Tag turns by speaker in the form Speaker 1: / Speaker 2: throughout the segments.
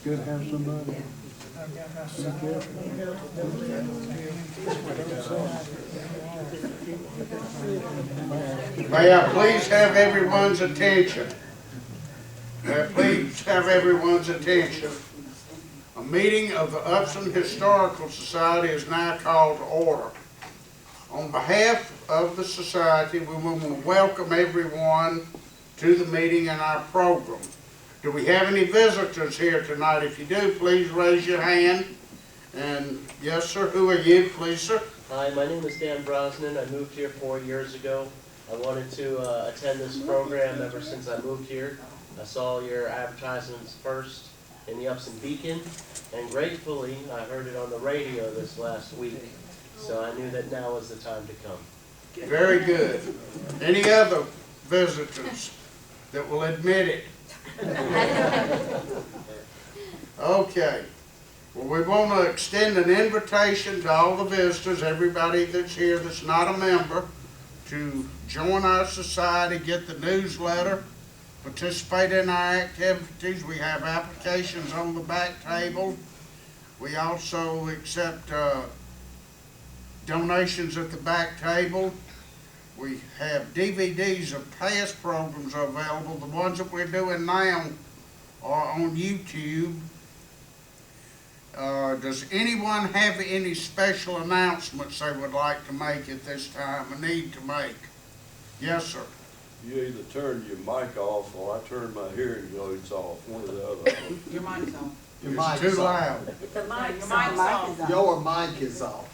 Speaker 1: Good to have somebody.
Speaker 2: May I please have everyone's attention? May I please have everyone's attention? A meeting of the Upson Historical Society is now called to order. On behalf of the society, we want to welcome everyone to the meeting and our program. Do we have any visitors here tonight? If you do, please raise your hand. And yes, sir, who are you, please, sir?
Speaker 3: Hi, my name is Dan Brosnan. I moved here 4 years ago. I wanted to attend this program ever since I moved here. I saw your advertisements first in the Upson Beacon, and gratefully I heard it on the radio this last week. So I knew that now was the time to come.
Speaker 2: Very good. Any other visitors that will admit it? Okay. Well, we want to extend an invitation to all the visitors, everybody that's here that's not a member, to join our society, get the newsletter, participate in our activities. We have applications on the back table. We also accept donations at the back table. We have DVDs of past programs available. The ones that we're doing now are on YouTube. Does anyone have any special announcements they would like to make at this time, a need to make? Yes, sir.
Speaker 4: You either turn your mic off or I turn my hearing aids off, one or the other.
Speaker 5: Your mic's on.
Speaker 1: Your
Speaker 2: It's
Speaker 1: mic's
Speaker 2: too
Speaker 1: off.
Speaker 2: loud.
Speaker 5: The mic's on.
Speaker 1: Your mic is off.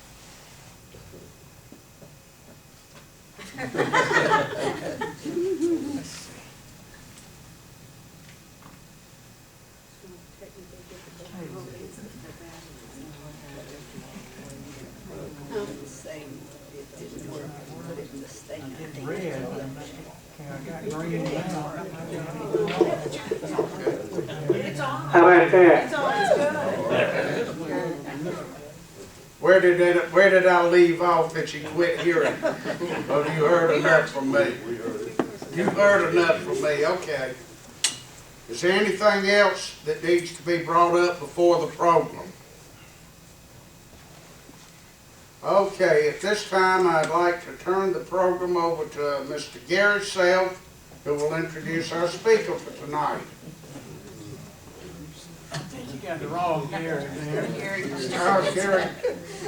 Speaker 2: How about that? Where did I leave off that you quit hearing? Oh, you heard enough from me. You heard enough from me, okay. Is there anything else that needs to be brought up before the program? Okay, at this time I'd like to turn the program over to Mr. Gary Self, who will introduce our speaker for tonight.
Speaker 6: I think you got the wrong Gary there.
Speaker 2: Charles Gary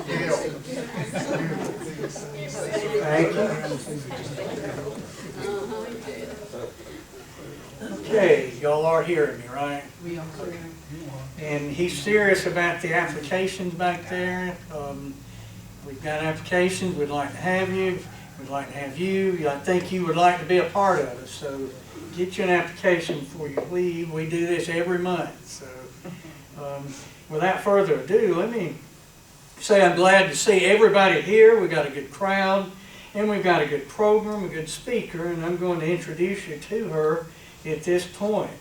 Speaker 2: Hill.
Speaker 6: Thank you. Okay, y'all are hearing me, right?
Speaker 5: We are.
Speaker 6: And he's serious about the applications back there. We've got applications. We'd like to have you. We'd like to have you. I think you would like to be a part of it. So get you an application before you leave. We do this every month. So without further ado, let me say I'm glad to see everybody here. We've got a good crowd and we've got a good program, a good speaker, and I'm going to introduce you to her at this point.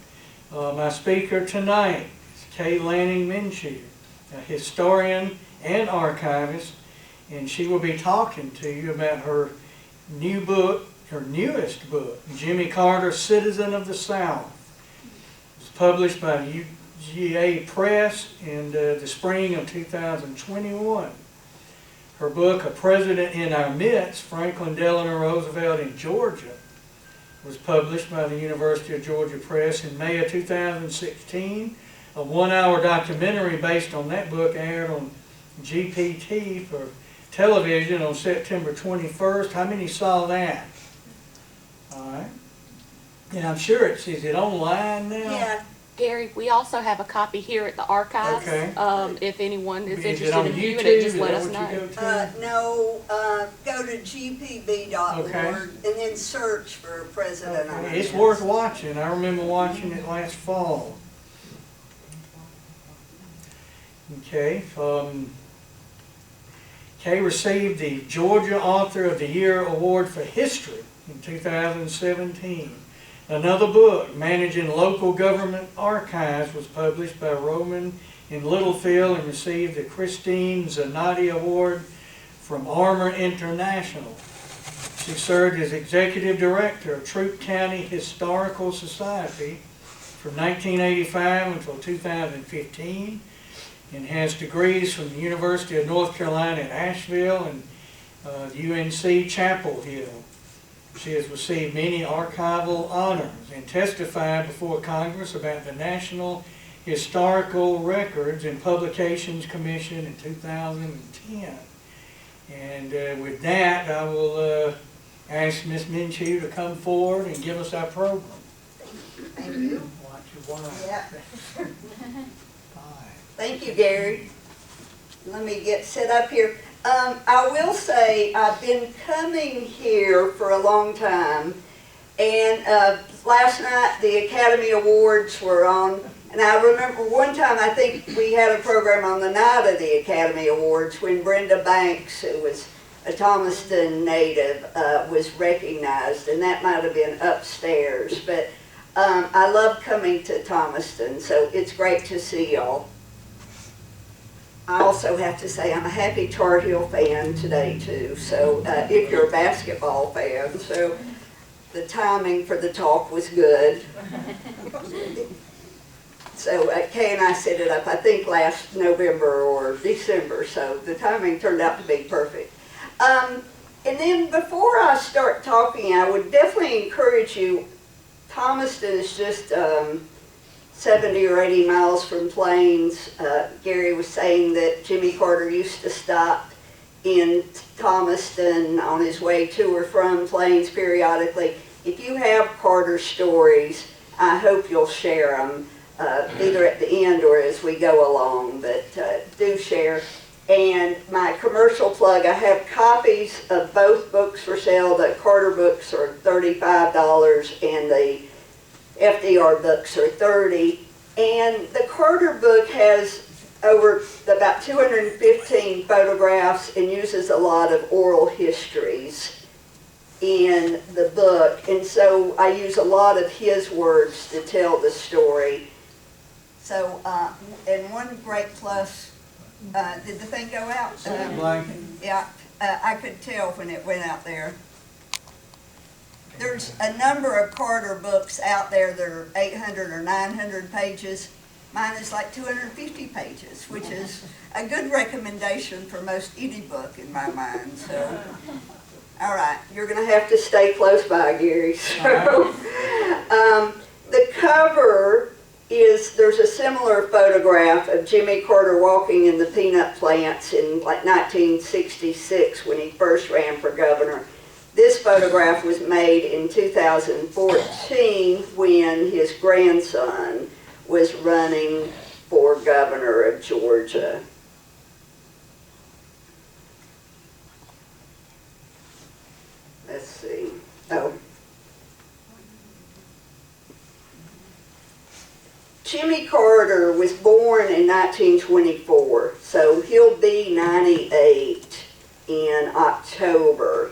Speaker 6: My speaker tonight is Kaye Lanning Minchew, a historian and archivist, and she will be talking to you about her new book, her newest book, Jimmy Carter, Citizen of the South. It was published by UGA Press in the spring of 2021. Her book, A President in Our Midst, Franklin Delano Roosevelt in Georgia, was published by the University of Georgia Press in May of 2016. A one-hour documentary based on that book aired on GPT for television on September 21st. How many saw that? All right. And I'm sure is it online now?
Speaker 7: Yeah. Gary, we also have a copy here at the archives.
Speaker 6: Okay.
Speaker 7: If anyone is
Speaker 6: Is it
Speaker 7: interested
Speaker 6: on
Speaker 7: in viewing
Speaker 6: YouTube?
Speaker 7: it, just
Speaker 6: Is
Speaker 7: let
Speaker 6: that
Speaker 7: us
Speaker 6: what you
Speaker 7: know.
Speaker 6: go to?
Speaker 8: No, go to gpb.org
Speaker 6: Okay.
Speaker 8: and then search for President.
Speaker 6: Okay. It's worth watching. I remember watching it last fall. Okay. Kaye received the Georgia Author of the Year Award for History in 2017. Another book, Managing Local Government Archives, was published by Rowman and Littlefield and received the Christine Zanotti Award from ARMA International. She served as Executive Director of Troup County Historical Society from 1985 until 2015 and has degrees from the University of North Carolina at Asheville and UNC Chapel Hill. She has received many archival honors and testified before Congress about the National Historical Records and Publications Commission in 2010. And with that, I will ask Ms. Minchew to come forward and give us our program.
Speaker 8: Thank you.
Speaker 6: Watch your wine.
Speaker 8: Yeah.
Speaker 6: Fine.
Speaker 8: Thank you, Gary. Let me get set up here. I will say I've been coming here for a long time, and last night the Academy Awards were on, and I remember one time I think we had a program on the night of the Academy Awards when Brenda Banks, who was a Thomaston native, was recognized, and that might have been upstairs, but I love coming to Thomaston, so it's great to see y'all. I also have to say I'm a happy Tar Heel fan today too, so if you're a basketball fan, so the timing for the talk was good. So Kaye and I set it up, I think last November or December, so the timing turned out to be perfect. And then before I start talking, I would definitely encourage you, Thomaston is just 70 or 80 miles from Plains. Gary was saying that Jimmy Carter used to stop in Thomaston on his way to or from Plains periodically. If you have Carter stories, I hope you'll share them, either at the end or as we go along, but do share. And my commercial plug, I have copies of both books for sale. The Carter books are $35 and the FDR books are $30. And the Carter book has about 215 photographs and uses a lot of oral histories in the book. And so I use a lot of his words to tell the story. So, and one great plus, did the thing go out? Yeah, I could tell when it went out there. There's a number of Carter books out there that are 800 or 900 pages. Mine is like 250 pages, which is a good recommendation for most any book in my mind. So, all right, you're going to have to stay close by, Gary. So, the cover is, there's a similar photograph of Jimmy Carter walking in the peanut plants in like 1966 when he first ran for governor. This photograph was made in 2014 when his grandson was running for governor of Georgia. Let's see. Oh. Jimmy Carter was born in 1924, so he'll be 98 in October.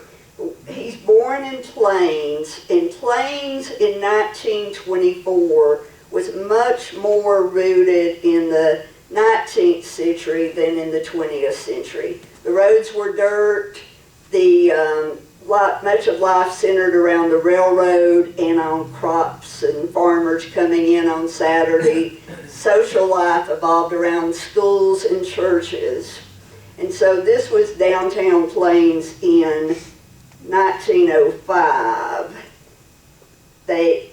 Speaker 8: He's born in Plains, and Plains in 1924 was much more rooted in the 19th century than in the 20th century. The roads were dirt, much of life centered around the railroad and on crops and farmers coming in on Saturday. Social life evolved around schools and churches. And so this was downtown Plains in 1905. They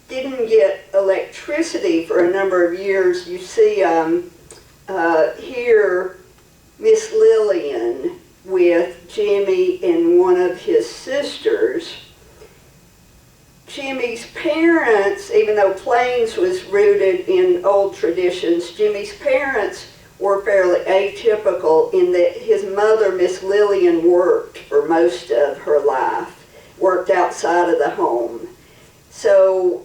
Speaker 8: didn't get electricity for a number of years. You see here Miss Lillian with Jimmy and one of his sisters. Jimmy's parents, even though Plains was rooted in old traditions, Jimmy's parents were fairly atypical in that his mother, Miss Lillian, worked for most of her life, worked outside of the home. So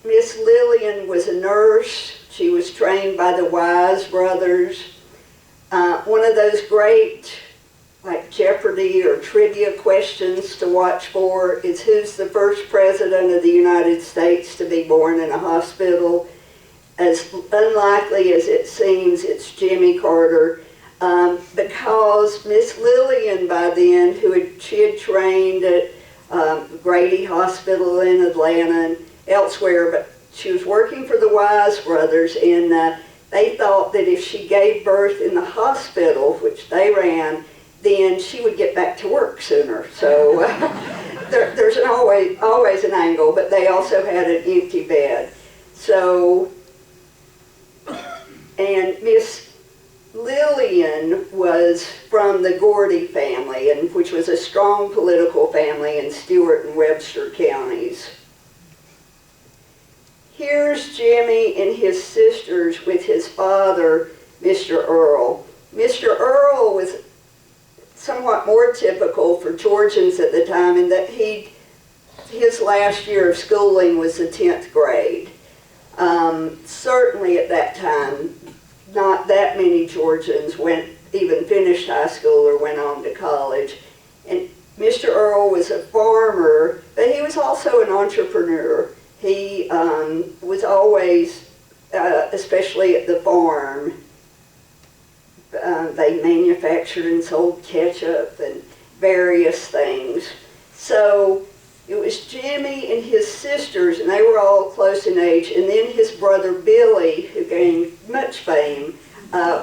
Speaker 8: Miss Lillian was a nurse. She was trained by the Wise brothers. One of those great like Jeopardy or trivia questions to watch for is who's the first president of the United States to be born in a hospital. As unlikely as it seems, it's Jimmy Carter, because Miss Lillian by then, she had trained at Grady Hospital in Atlanta and elsewhere, but she was working for the Wise brothers, and they thought that if she gave birth in the hospital, which they ran, then she would get back to work sooner. So there's always an angle, but they also had an empty bed. So, and Miss Lillian was from the Gordy family, and which was a strong political family in Stewart and Webster counties. Here's Jimmy and his sisters with his father, Mr. Earl. Mr. Earl was somewhat more typical for Georgians at the time in that his last year of schooling was the 10th grade. Certainly at that time, not that many Georgians even finished high school or went on to college. And Mr. Earl was a farmer, but he was also an entrepreneur. He was always, especially at the farm, they manufactured and sold ketchup and various things. So it was Jimmy and his sisters, and they were all close in age, and then his brother Billy, who gained much fame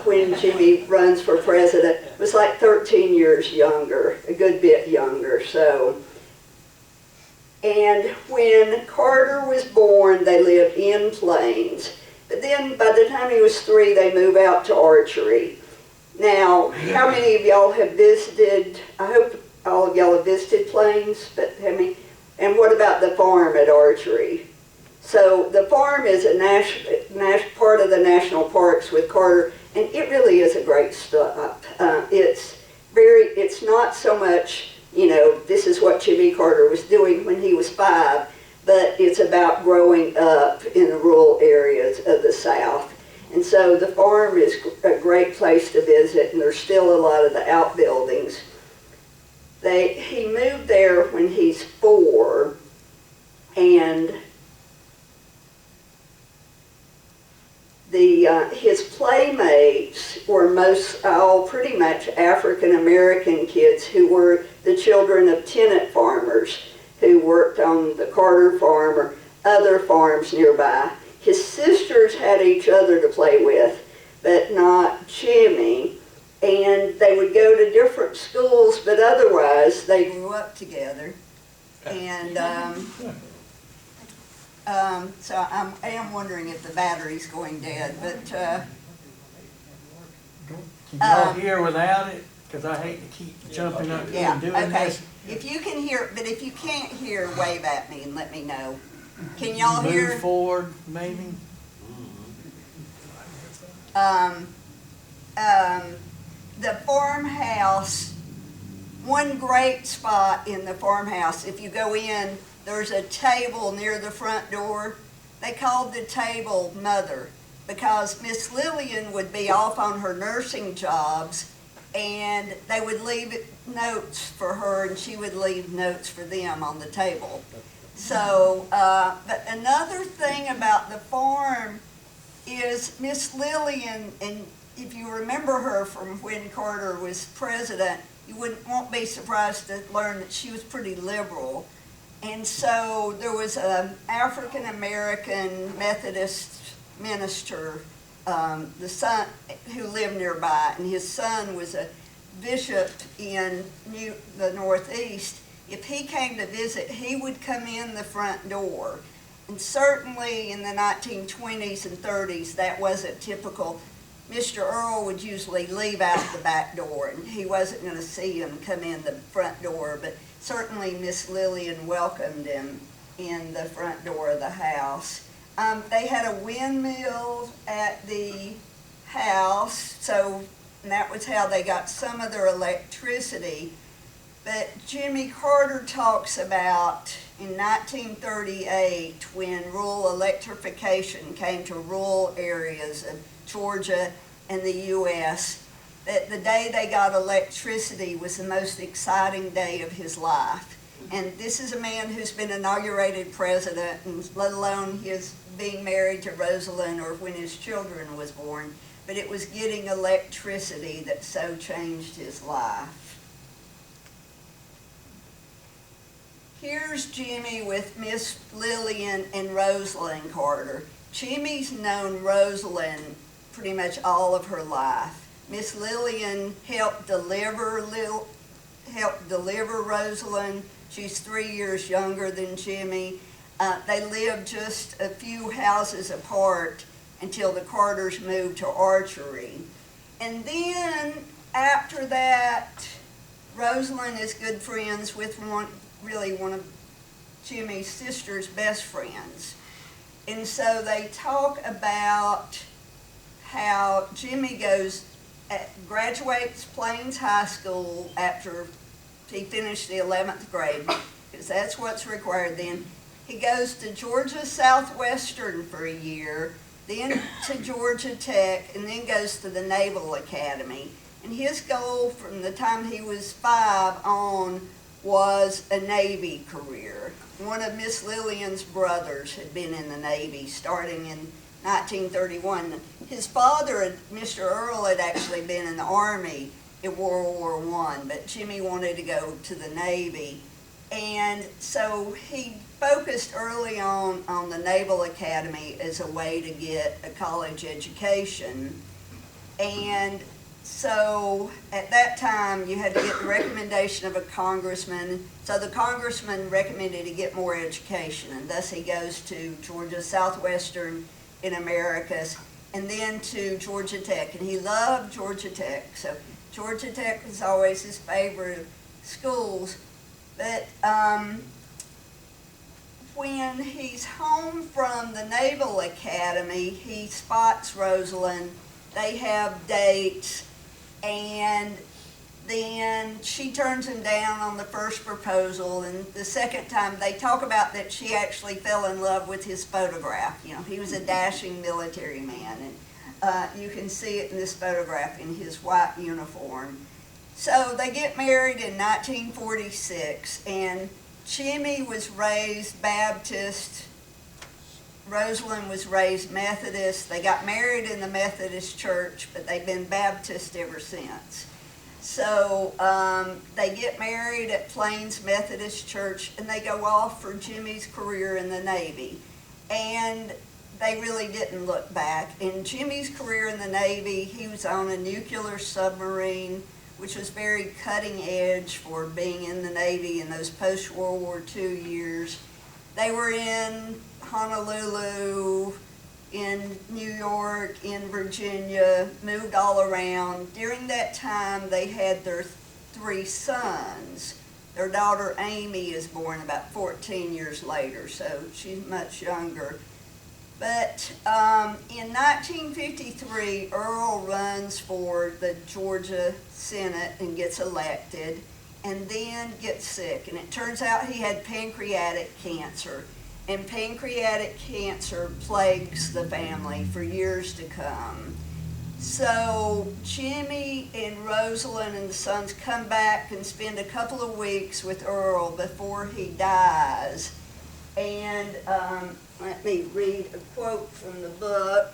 Speaker 8: when Jimmy runs for president, was like 13 years younger, a good bit younger. So, and when Carter was born, they lived in Plains. But then by the time he was 3, they moved out to Archery. Now, how many of y'all have visited, I hope all of y'all have visited Plains, but how many? And what about the farm at Archery? So the farm is a part of the national parks with Carter, and it really is a great stop. It's not so much, you know, this is what Jimmy Carter was doing when he was 5, but it's about growing up in the rural areas of the South. And so the farm is a great place to visit, and there's still a lot of the outbuildings. He moved there when he's 4, and his playmates were all pretty much African American kids who were the children of tenant farmers who worked on the Carter farm or other farms nearby. His sisters had each other to play with, but not Jimmy. And they would go to different schools, but otherwise they grew up together. And so I am wondering if the battery's going dead, but
Speaker 6: Can y'all hear without it? Because I hate to keep jumping up here
Speaker 8: yeah,
Speaker 6: and doing
Speaker 8: okay.
Speaker 6: this.
Speaker 8: If you can hear, but if you can't hear, wave at me and let me know. Can y'all hear?
Speaker 6: Move forward, maybe.
Speaker 8: The farmhouse, one great spot in the farmhouse, if you go in, there's a table near the front door. They called the table Mother because Miss Lillian would be off on her nursing jobs, and they would leave notes for her and she would leave notes for them on the table. So, but another thing about the farm is Miss Lillian, and if you remember her from when Carter was president, you won't be surprised to learn that she was pretty liberal. And so there was an African American Methodist minister, the son who lived nearby, and his son was a bishop in the Northeast. If he came to visit, he would come in the front door. And certainly in the 1920s and 30s, that wasn't typical. Mr. Earl would usually leave out the back door, and he wasn't going to see him come in the front door, but certainly Miss Lillian welcomed him in the front door of the house. They had a windmill at the house, so that was how they got some of their electricity. But Jimmy Carter talks about in 1938 when rural electrification came to rural areas of Georgia and the U.S., that the day they got electricity was the most exciting day of his life. And this is a man who's been inaugurated president, and let alone his being married to Rosalind or when his children was born, but it was getting electricity that so changed his life. here's Jimmy with Miss Lillian and Rosalind Carter. Jimmy's known Rosalind pretty much all of her life. Miss Lillian helped deliver Rosalind. She's 3 years younger than Jimmy. They lived just a few houses apart until the Carters moved to Archery. And then after that, Rosalind is good friends with one of Jimmy's sister's best friends. And so they talk about how Jimmy graduates Plains High School after he finished the 11th grade, because that's what's required then. He goes to Georgia Southwestern for a year, then to Georgia Tech, and then goes to the Naval Academy. And his goal from the time he was 5 on was a Navy career. One of Miss Lillian's brothers had been in the Navy starting in 1931. His father, Mr. Earl, had actually been in the Army in World War I, but Jimmy wanted to go to the Navy. And so he focused early on the Naval Academy as a way to get a college education. And so at that time, you had to get the recommendation of a congressman. So the congressman recommended he get more education, and thus he goes to Georgia Southwestern in Americus, and then to Georgia Tech. And he loved Georgia Tech, so Georgia Tech was always his favorite of schools. But when he's home from the Naval Academy, he spots Rosalind. They have dates, and then she turns him down on the first proposal, and the second time they talk about that she actually fell in love with his photograph. You know, he was a dashing military man, and you can see it in this photograph in his white uniform. So they get married in 1946, and Jimmy was raised Baptist, Rosalind was raised Methodist. They got married in the Methodist church, but they've been Baptist ever since. So they get married at Plains Methodist Church, and they go off for Jimmy's career in the Navy. And they really didn't look back. In Jimmy's career in the Navy, he was on a nuclear submarine, which was very cutting edge for being in the Navy in those post-World War II years. They were in Honolulu, in New York, in Virginia, moved all around. During that time, they had their 3 sons. Their daughter Amy is born about 14 years later, so she's much younger. But in 1953, Earl runs for the Georgia Senate and gets elected, and then gets sick. And it turns out he had pancreatic cancer. And pancreatic cancer plagues the family for years to come. So Jimmy and Rosalind and the sons come back and spend a couple of weeks with Earl before he dies. And let me read a quote from the book.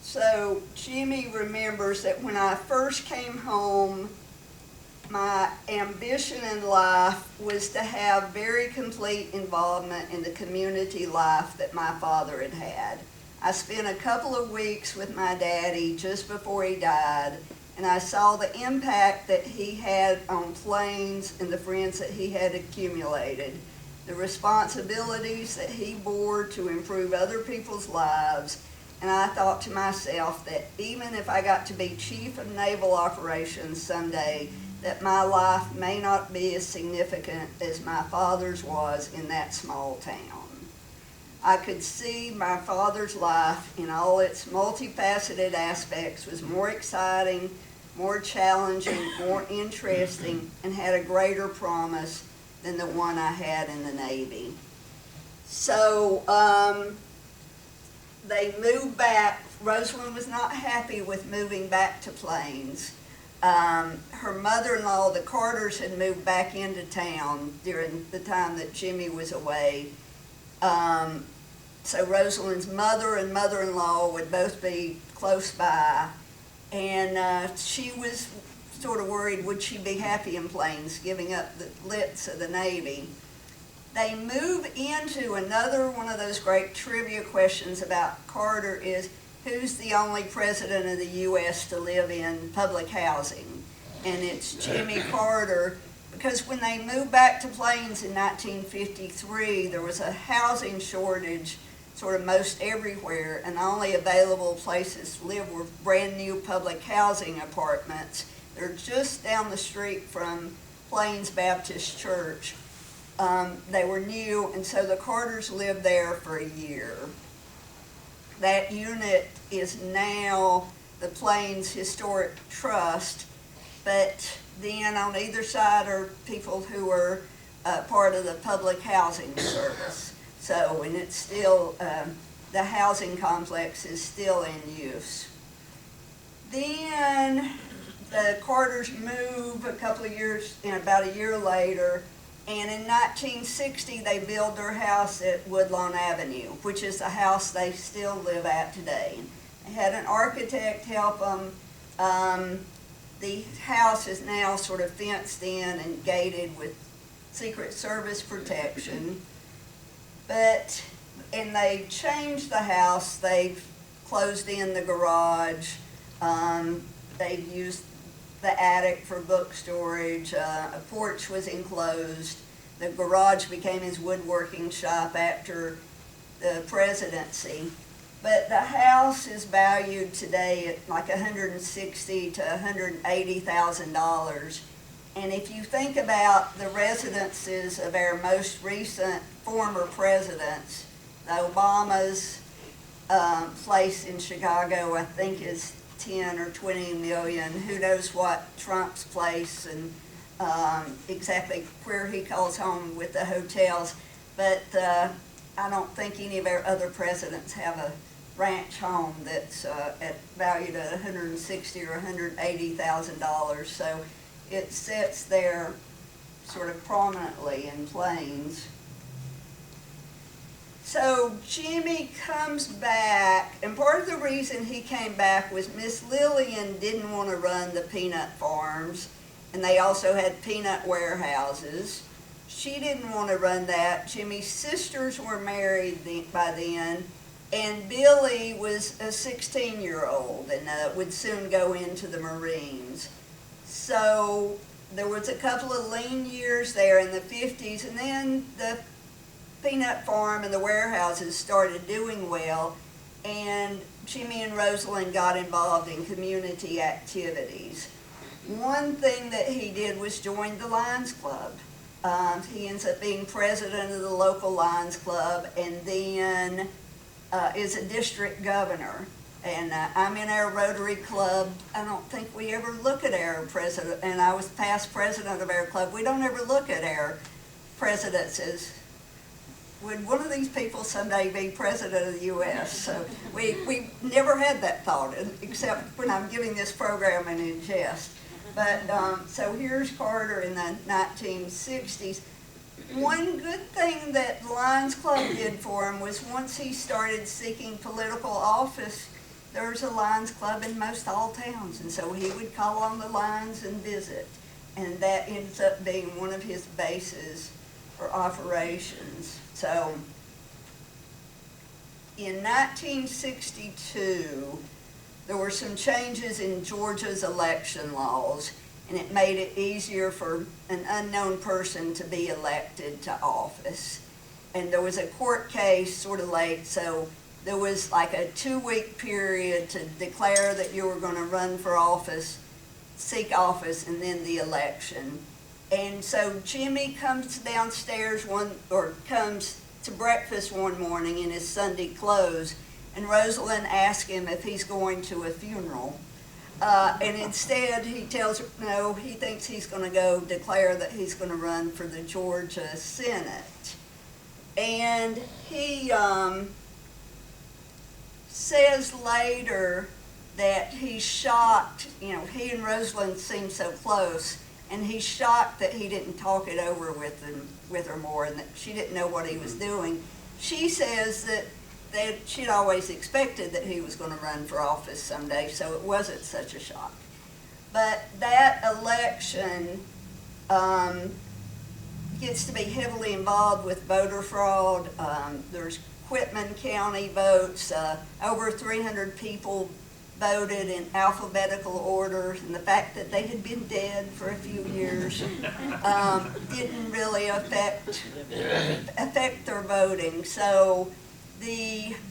Speaker 8: So Jimmy remembers that when I first came home, my ambition in life was to have very complete involvement in the community life that my father had had. I spent a couple of weeks with my daddy just before he died, and I saw the impact that he had on Plains and the friends that he had accumulated, the responsibilities that he bore to improve other people's lives. And I thought to myself that even if I got to be chief of naval operations someday, that my life may not be as significant as my father's was in that small town. I could see my father's life in all its multifaceted aspects was more exciting, more challenging, more interesting, and had a greater promise than the one I had in the Navy. So they moved back. Rosalind was not happy with moving back to Plains. Her mother-in-law, the Carters, had moved back into town during the time that Jimmy was away. So Rosalind's mother and mother-in-law would both be close by. And she was sort of worried, would she be happy in Plains, giving up the Litz of the Navy? They move into another one of those great trivia questions about Carter is, who's the only president of the U.S. to live in public housing? And it's Jimmy Carter, because when they moved back to Plains in 1953, there was a housing shortage sort of most everywhere, and the only available places to live were brand new public housing apartments. They're just down the street from Plains Baptist Church. They were new, and so the Carters lived there for a year. That unit is now the Plains Historic Trust, but then on either side are people who are part of the public housing service. So, and it's still, the housing complex is still in use. Then the Carters move a couple of years, about a year later, and in 1960 they build their house at Woodlawn Avenue, which is the house they still live at today. They had an architect help them. The house is now sort of fenced in and gated with Secret Service protection. And they changed the house. They've closed in the garage. They've used the attic for book storage. A porch was enclosed. The garage became his woodworking shop after the presidency. But the house is valued today at like $160,000 to $180,000. And if you think about the residences of our most recent former presidents, the Obama's place in Chicago, I think, is 10 or 20 million. Who knows what Trump's place and exactly where he calls home with the hotels. But I don't think any of our other presidents have a ranch home that's valued at $160,000 or $180,000. So it sits there sort of prominently in Plains. So Jimmy comes back, and part of the reason he came back was Miss Lillian didn't want to run the peanut farms, and they also had peanut warehouses. She didn't want to run that. Jimmy's sisters were married by then, and Billy was a 16-year-old and would soon go into the Marines. So there was a couple of lean years there in the 50s, and then the peanut farm and the warehouses started doing well, and Jimmy and Rosalind got involved in community activities. One thing that he did was join the Lions Club. He ends up being president of the local Lions Club, and then is a district governor. And I'm in our Rotary Club. I don't think we ever look at our president, and I was past president of our club. We don't ever look at our presidents as, would one of these people someday be president of the U.S.? So we never had that thought, except when I'm giving this program and in jest. But so here's Carter in the 1960s. One good thing that the Lions Club did for him was once he started seeking political office, there's a Lions Club in most all towns, and so he would call on the Lions and visit, and that ends up being one of his bases for operations. So in 1962, there were some changes in Georgia's election laws, and it made it easier for an unknown person to be elected to office. And there was a court case sort of late, so there was like a 2-week period to declare that you were going to run for office, seek office, and then the election. And so Jimmy comes downstairs comes to breakfast one morning in his Sunday clothes, and Rosalind asks him if he's going to a funeral. And instead he tells her no, he thinks he's going to go declare that he's going to run for the Georgia Senate. And he says later that he's shocked, he and Rosalind seem so close, and he's shocked that he didn't talk it over with her more, and that she didn't know what he was doing. She says that she'd always expected that he was going to run for office someday, so it wasn't such a shock. But that election gets to be heavily involved with voter fraud. There's Quitman County votes. Over 300 people voted in alphabetical order, and the fact that they had been dead for a few years didn't really affect their voting. So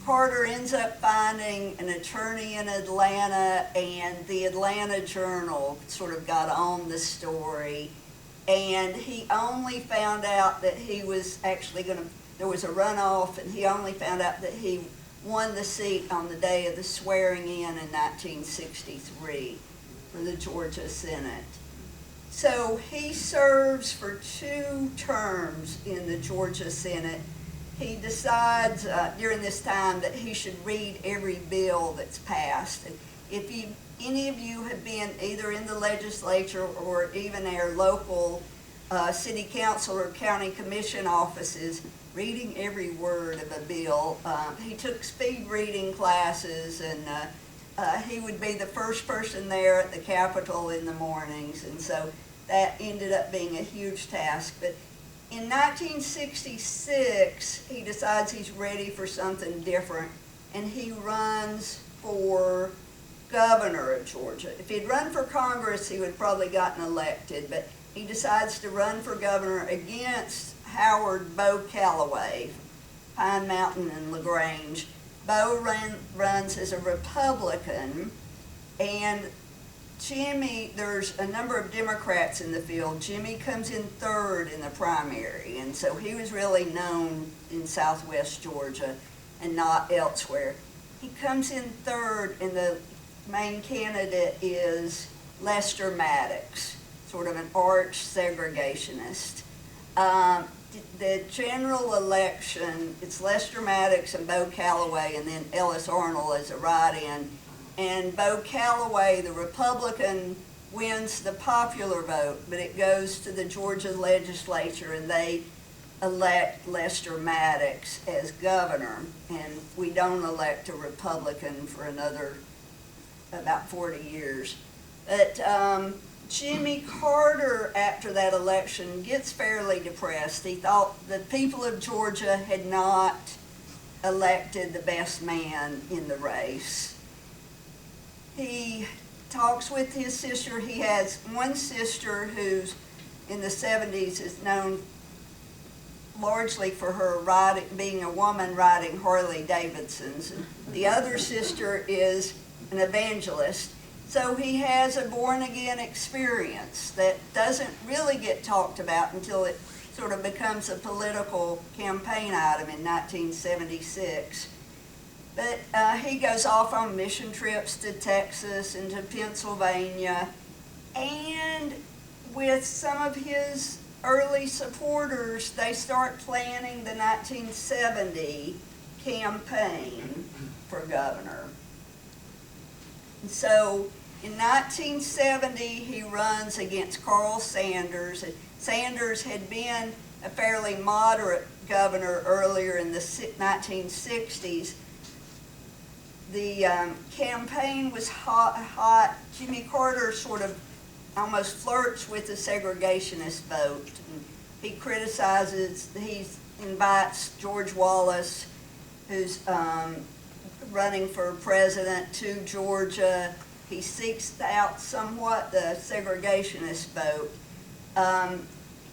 Speaker 8: Carter ends up finding an attorney in Atlanta, and the Atlanta Journal sort of got on the story, and he only found out that he was actually there was a runoff, and he only found out that he won the seat on the day of the swearing in 1963 for the Georgia Senate. So he serves for 2 terms in the Georgia Senate. He decides during this time that he should read every bill that's passed. If any of you have been either in the legislature or even our local city council or county commission offices, reading every word of a bill. He took speed reading classes, and he would be the first person there at the Capitol in the mornings, and so that ended up being a huge task. But in 1966, he decides he's ready for something different, and he runs for governor of Georgia. If he'd run for Congress, he would have probably gotten elected, but he decides to run for governor against Howard Bo Calloway, Pine Mountain and LaGrange. Bo runs as a Republican, and Jimmy, there's a number of Democrats in the field. Jimmy comes in 3rd in the primary, and so he was really known in southwest Georgia and not elsewhere. He comes in 3rd, and the main candidate is Lester Maddox, sort of an arch segregationist. The general election, it's Lester Maddox and Bo Calloway, and then Ellis Arnold as a write-in. And Bo Calloway, the Republican, wins the popular vote, but it goes to the Georgia legislature, and they elect Lester Maddox as governor. And we don't elect a Republican for another about 40 years. But Jimmy Carter, after that election, gets fairly depressed. He thought the people of Georgia had not elected the best man in the race. He talks with his sister. He has one sister who's in the 70s is known largely for her being a woman riding Harley Davidsons. The other sister is an evangelist. So he has a born-again experience that doesn't really get talked about until it sort of becomes a political campaign item in 1976. But he goes off on mission trips to Texas and to Pennsylvania, and with some of his early supporters, they start planning the 1970 campaign for governor. And so in 1970, he runs against Carl Sanders. Sanders had been a fairly moderate governor earlier in the 1960s. The campaign was hot. Jimmy Carter sort of almost flirts with the segregationist vote. He invites George Wallace, who's running for president, to Georgia. He seeks out somewhat the segregationist vote.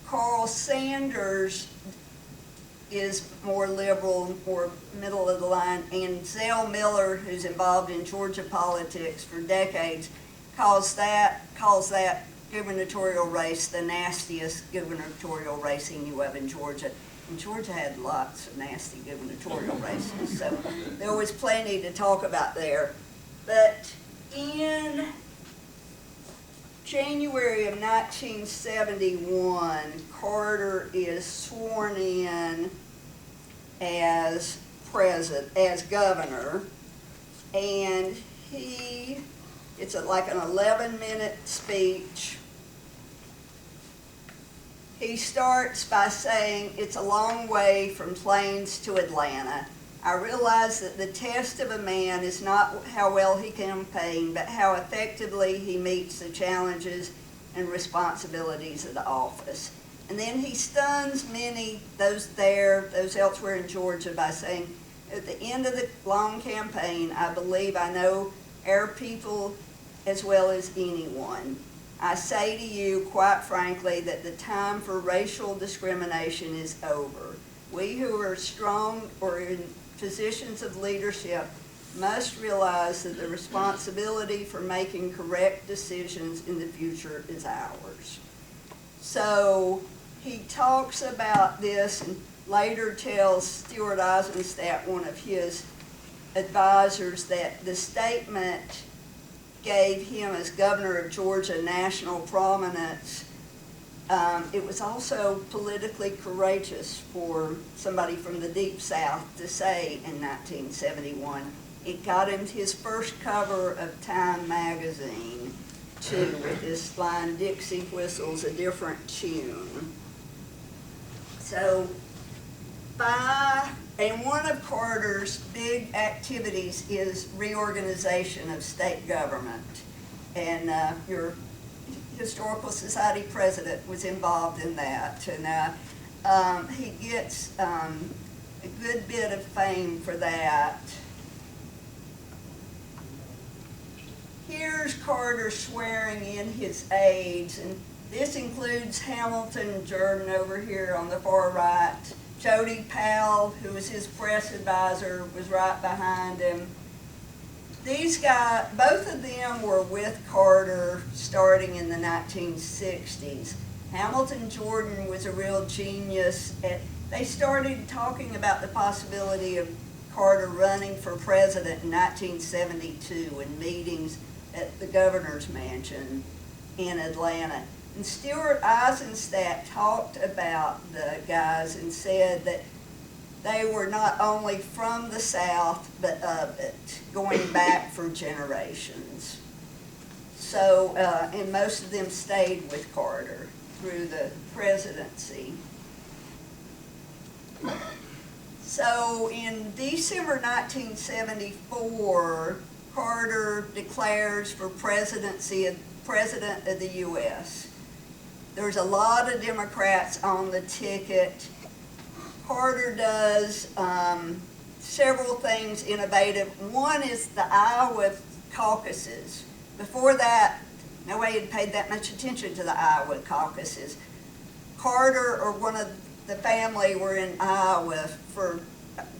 Speaker 8: Carl Sanders is more liberal, more middle of the line, and Zell Miller, who's involved in Georgia politics for decades, calls that gubernatorial race the nastiest gubernatorial race he knew of in Georgia. And Georgia had lots of nasty gubernatorial races, so there was plenty to talk about there. But in January of 1971, Carter is sworn in as governor, and it's like an 11-minute speech. He starts by saying it's a long way from Plains to Atlanta. I realize that the test of a man is not how well he campaigned, but how effectively he meets the challenges and responsibilities of the office. And then he stuns many, those elsewhere in Georgia, by saying, at the end of the long campaign, I believe I know our people as well as anyone. I say to you, quite frankly, that the time for racial discrimination is over. We who are strong or in positions of leadership must realize that the responsibility for making correct decisions in the future is ours. So he talks about this and later tells Stuart Eisenstadt, one of his advisors, that the statement gave him, as governor of Georgia, national prominence. It was also politically courageous for somebody from the Deep South to say in 1971. It got him his first cover of Time magazine, too, with this line, "Dixie Whistle's a different tune." So, and one of Carter's big activities is reorganization of state government. And your Historical Society president was involved in that. And he gets a good bit of fame for that. Here's Carter swearing in his aides, and this includes Hamilton Jordan over here on the far right. Jody Powell, who was his press advisor, was right behind him. These guys, both of them were with Carter starting in the 1960s. Hamilton Jordan was a real genius. They started talking about the possibility of Carter running for president in 1972 in meetings at the governor's mansion in Atlanta. And Stuart Eisenstadt talked about the guys and said that they were not only from the South, but of it, going back for generations. So, and most of them stayed with Carter through the presidency. So in December 1974, Carter declares for president of the U.S. There's a lot of Democrats on the ticket. Carter does several things innovative. One is the Iowa caucuses. Before that, nobody had paid that much attention to the Iowa caucuses. Carter or one of the family were in Iowa for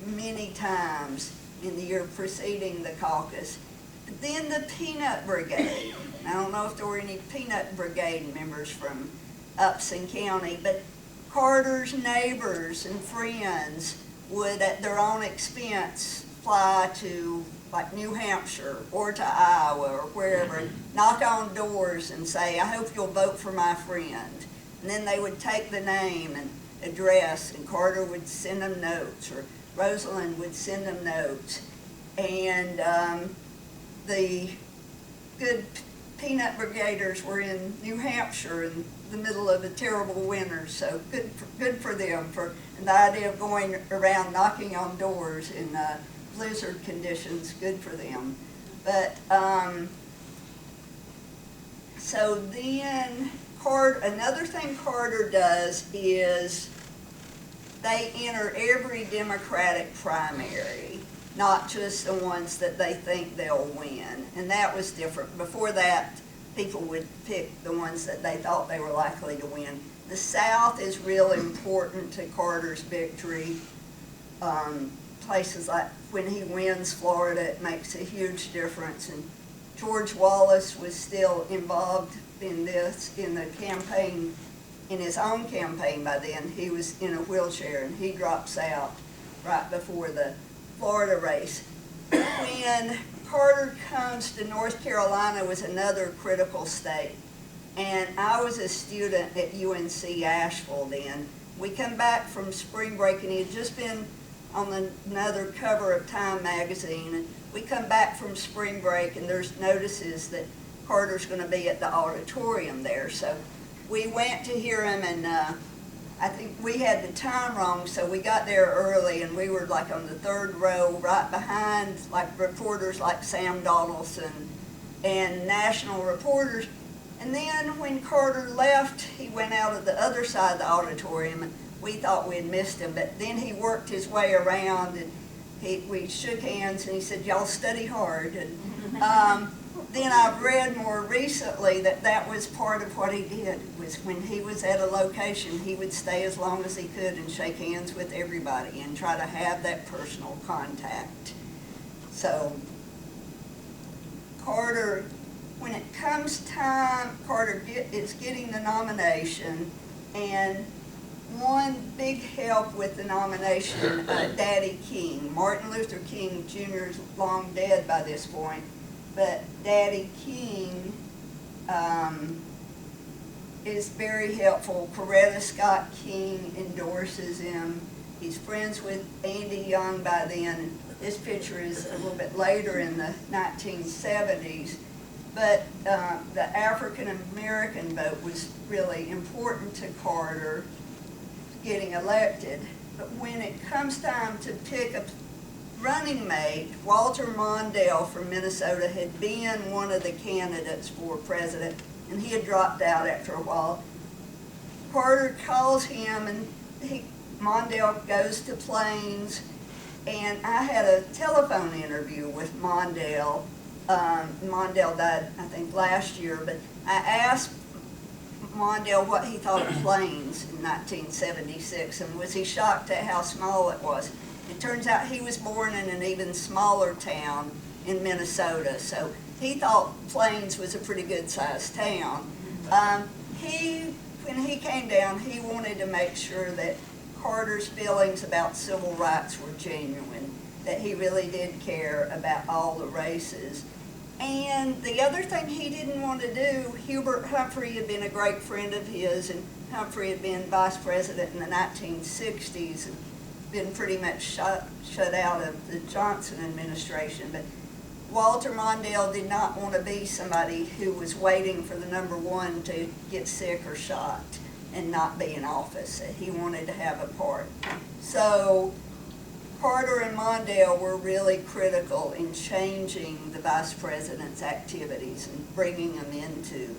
Speaker 8: many times in the year preceding the caucus. Then the Peanut Brigade. I don't know if there were any Peanut Brigade members from Upson County, but Carter's neighbors and friends would, at their own expense, fly to like New Hampshire or to Iowa or wherever, and knock on doors and say, "I hope you'll vote for my friend." And then they would take the name and address, and Carter would send them notes, or Rosalind would send them notes. And the good Peanut Brigaders were in New Hampshire in the middle of a terrible winter, so good for them, for the idea of going around knocking on doors in blizzard conditions, good for them. But so then another thing Carter does is they enter every Democratic primary, not just the ones that they think they'll win. And that was different. Before that, people would pick the ones that they thought they were likely to win. The South is real important to Carter's victory. Places like when he wins Florida, it makes a huge difference. And George Wallace was still involved in this, in the campaign, in his own campaign by then. He was in a wheelchair and he drops out right before the Florida race. When Carter comes to North Carolina, was another critical state. And I was a student at UNC Asheville then. We come back from spring break, and he had just been on another cover of Time magazine. And we come back from spring break, and there's notices that Carter's going to be at the auditorium there. So we went to hear him, and I think we had the time wrong, so we got there early, and we were like on the third row, right behind like reporters like Sam Donaldson and national reporters. And then when Carter left, he went out of the other side of the auditorium, and we thought we had missed him, but then he worked his way around, and we shook hands, and he said, "Y'all study hard." And then I've read more recently that that was part of what he did, was when he was at a location, he would stay as long as he could and shake hands with everybody and try to have that personal contact. So Carter, when it comes time, Carter is getting the nomination, and one big help with the nomination, Daddy King. Martin Luther King Jr. is long dead by this point, but Daddy King is very helpful. Coretta Scott King endorses him. He's friends with Andy Young by then. This picture is a little bit later in the 1970s. But the African American vote was really important to Carter getting elected. But when it comes time to pick a running mate, Walter Mondale from Minnesota had been one of the candidates for president, and he had dropped out after a while. Carter calls him, and Mondale goes to Plains, and I had a telephone interview with Mondale. Mondale died, I think, last year, but I asked Mondale what he thought of Plains in 1976, and was he shocked at how small it was. It turns out he was born in an even smaller town in Minnesota, so he thought Plains was a pretty good-sized town. When he came down, he wanted to make sure that Carter's feelings about civil rights were genuine, that he really did care about all the races. And the other thing he didn't want to do, Hubert Humphrey had been a great friend of his, and Humphrey had been vice president in the 1960s and been pretty much shut out of the Johnson administration. But Walter Mondale did not want to be somebody who was waiting for the number one to get sick or shot and not be in office. He wanted to have a part. So Carter and Mondale were really critical in changing the vice president's activities and bringing them into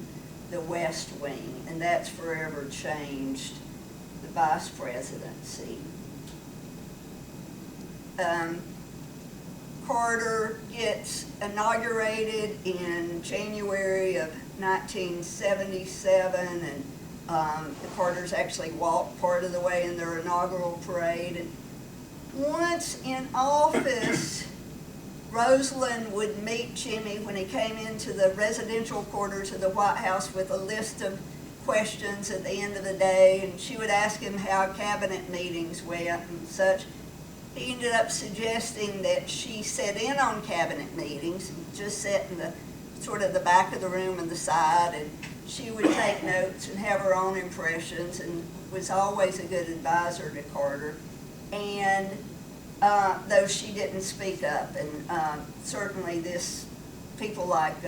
Speaker 8: the West Wing, and that's forever changed the vice presidency. Carter gets inaugurated in January of 1977, and the Carters actually walked part of the way in their inaugural parade. And once in office, Rosalynn would meet Jimmy when he came into the residential quarters of the White House with a list of questions at the end of the day, and she would ask him how cabinet meetings went and such. He ended up suggesting that she sit in on cabinet meetings and just sit in the sort of the back of the room and the side, and she would take notes and have her own impressions, and was always a good advisor to Carter. And though she didn't speak up, and certainly people like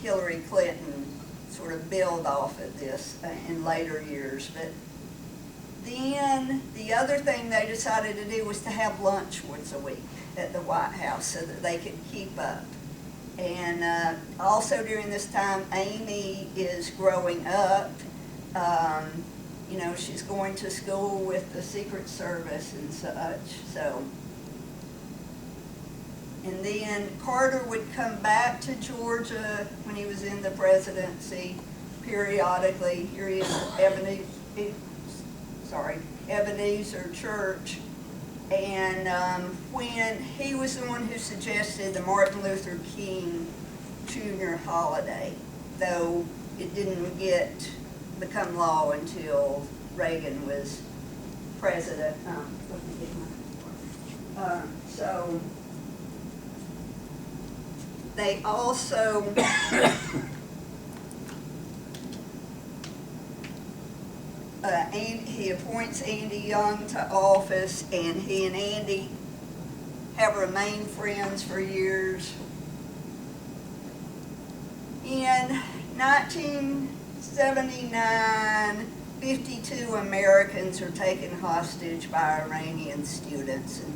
Speaker 8: Hillary Clinton sort of build off of this in later years. But then the other thing they decided to do was to have lunch once a week at the White House so that they could keep up. And also during this time, Amy is growing up. You know, she's going to school with the Secret Service and such. So, and then Carter would come back to Georgia when he was in the presidency periodically. Here he is, Ebenezer Church. And when he was the one who suggested the Martin Luther King Jr. holiday, though it didn't become law until Reagan was president. So they also he appoints Andy Young to office, and he and Andy have remained friends for years. In 1979, 52 Americans are taken hostage by Iranian students. And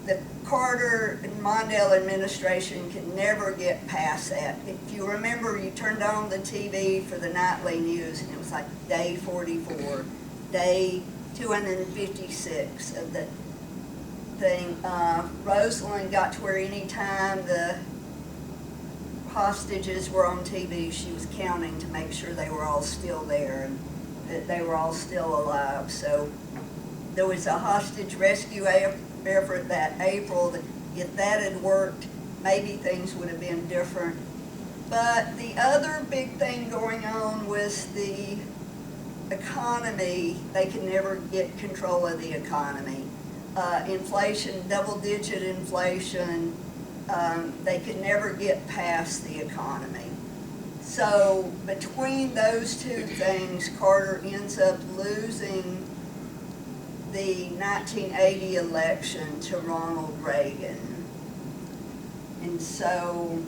Speaker 8: the Carter and Mondale administration can never get past that. If you remember, you turned on the TV for the nightly news and it was like day 44, day 256 of the thing. Rosalind got to where any time the hostages were on TV, she was counting to make sure they were all still there and that they were all still alive. So there was a hostage rescue effort that April. That if that had worked, maybe things would have been different. But the other big thing going on was the economy. They could never get control of the economy. Inflation, double-digit inflation. They could never get past the economy. So between those two things, Carter ends up losing the 1980 election to Ronald Reagan. And so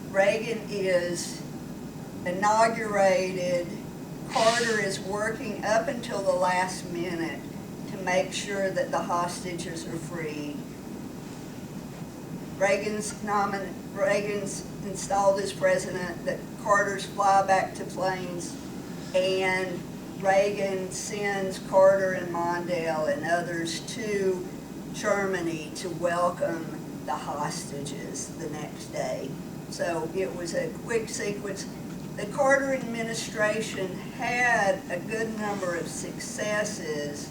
Speaker 8: Reagan is inaugurated. Carter is working up until the last minute to make sure that the hostages are freed. Reagan's installed as president, that Carter's fly back to planes, and Reagan sends Carter and Mondale and others to Germany to welcome the hostages the next day. So it was a quick sequence. The Carter administration had a good number of successes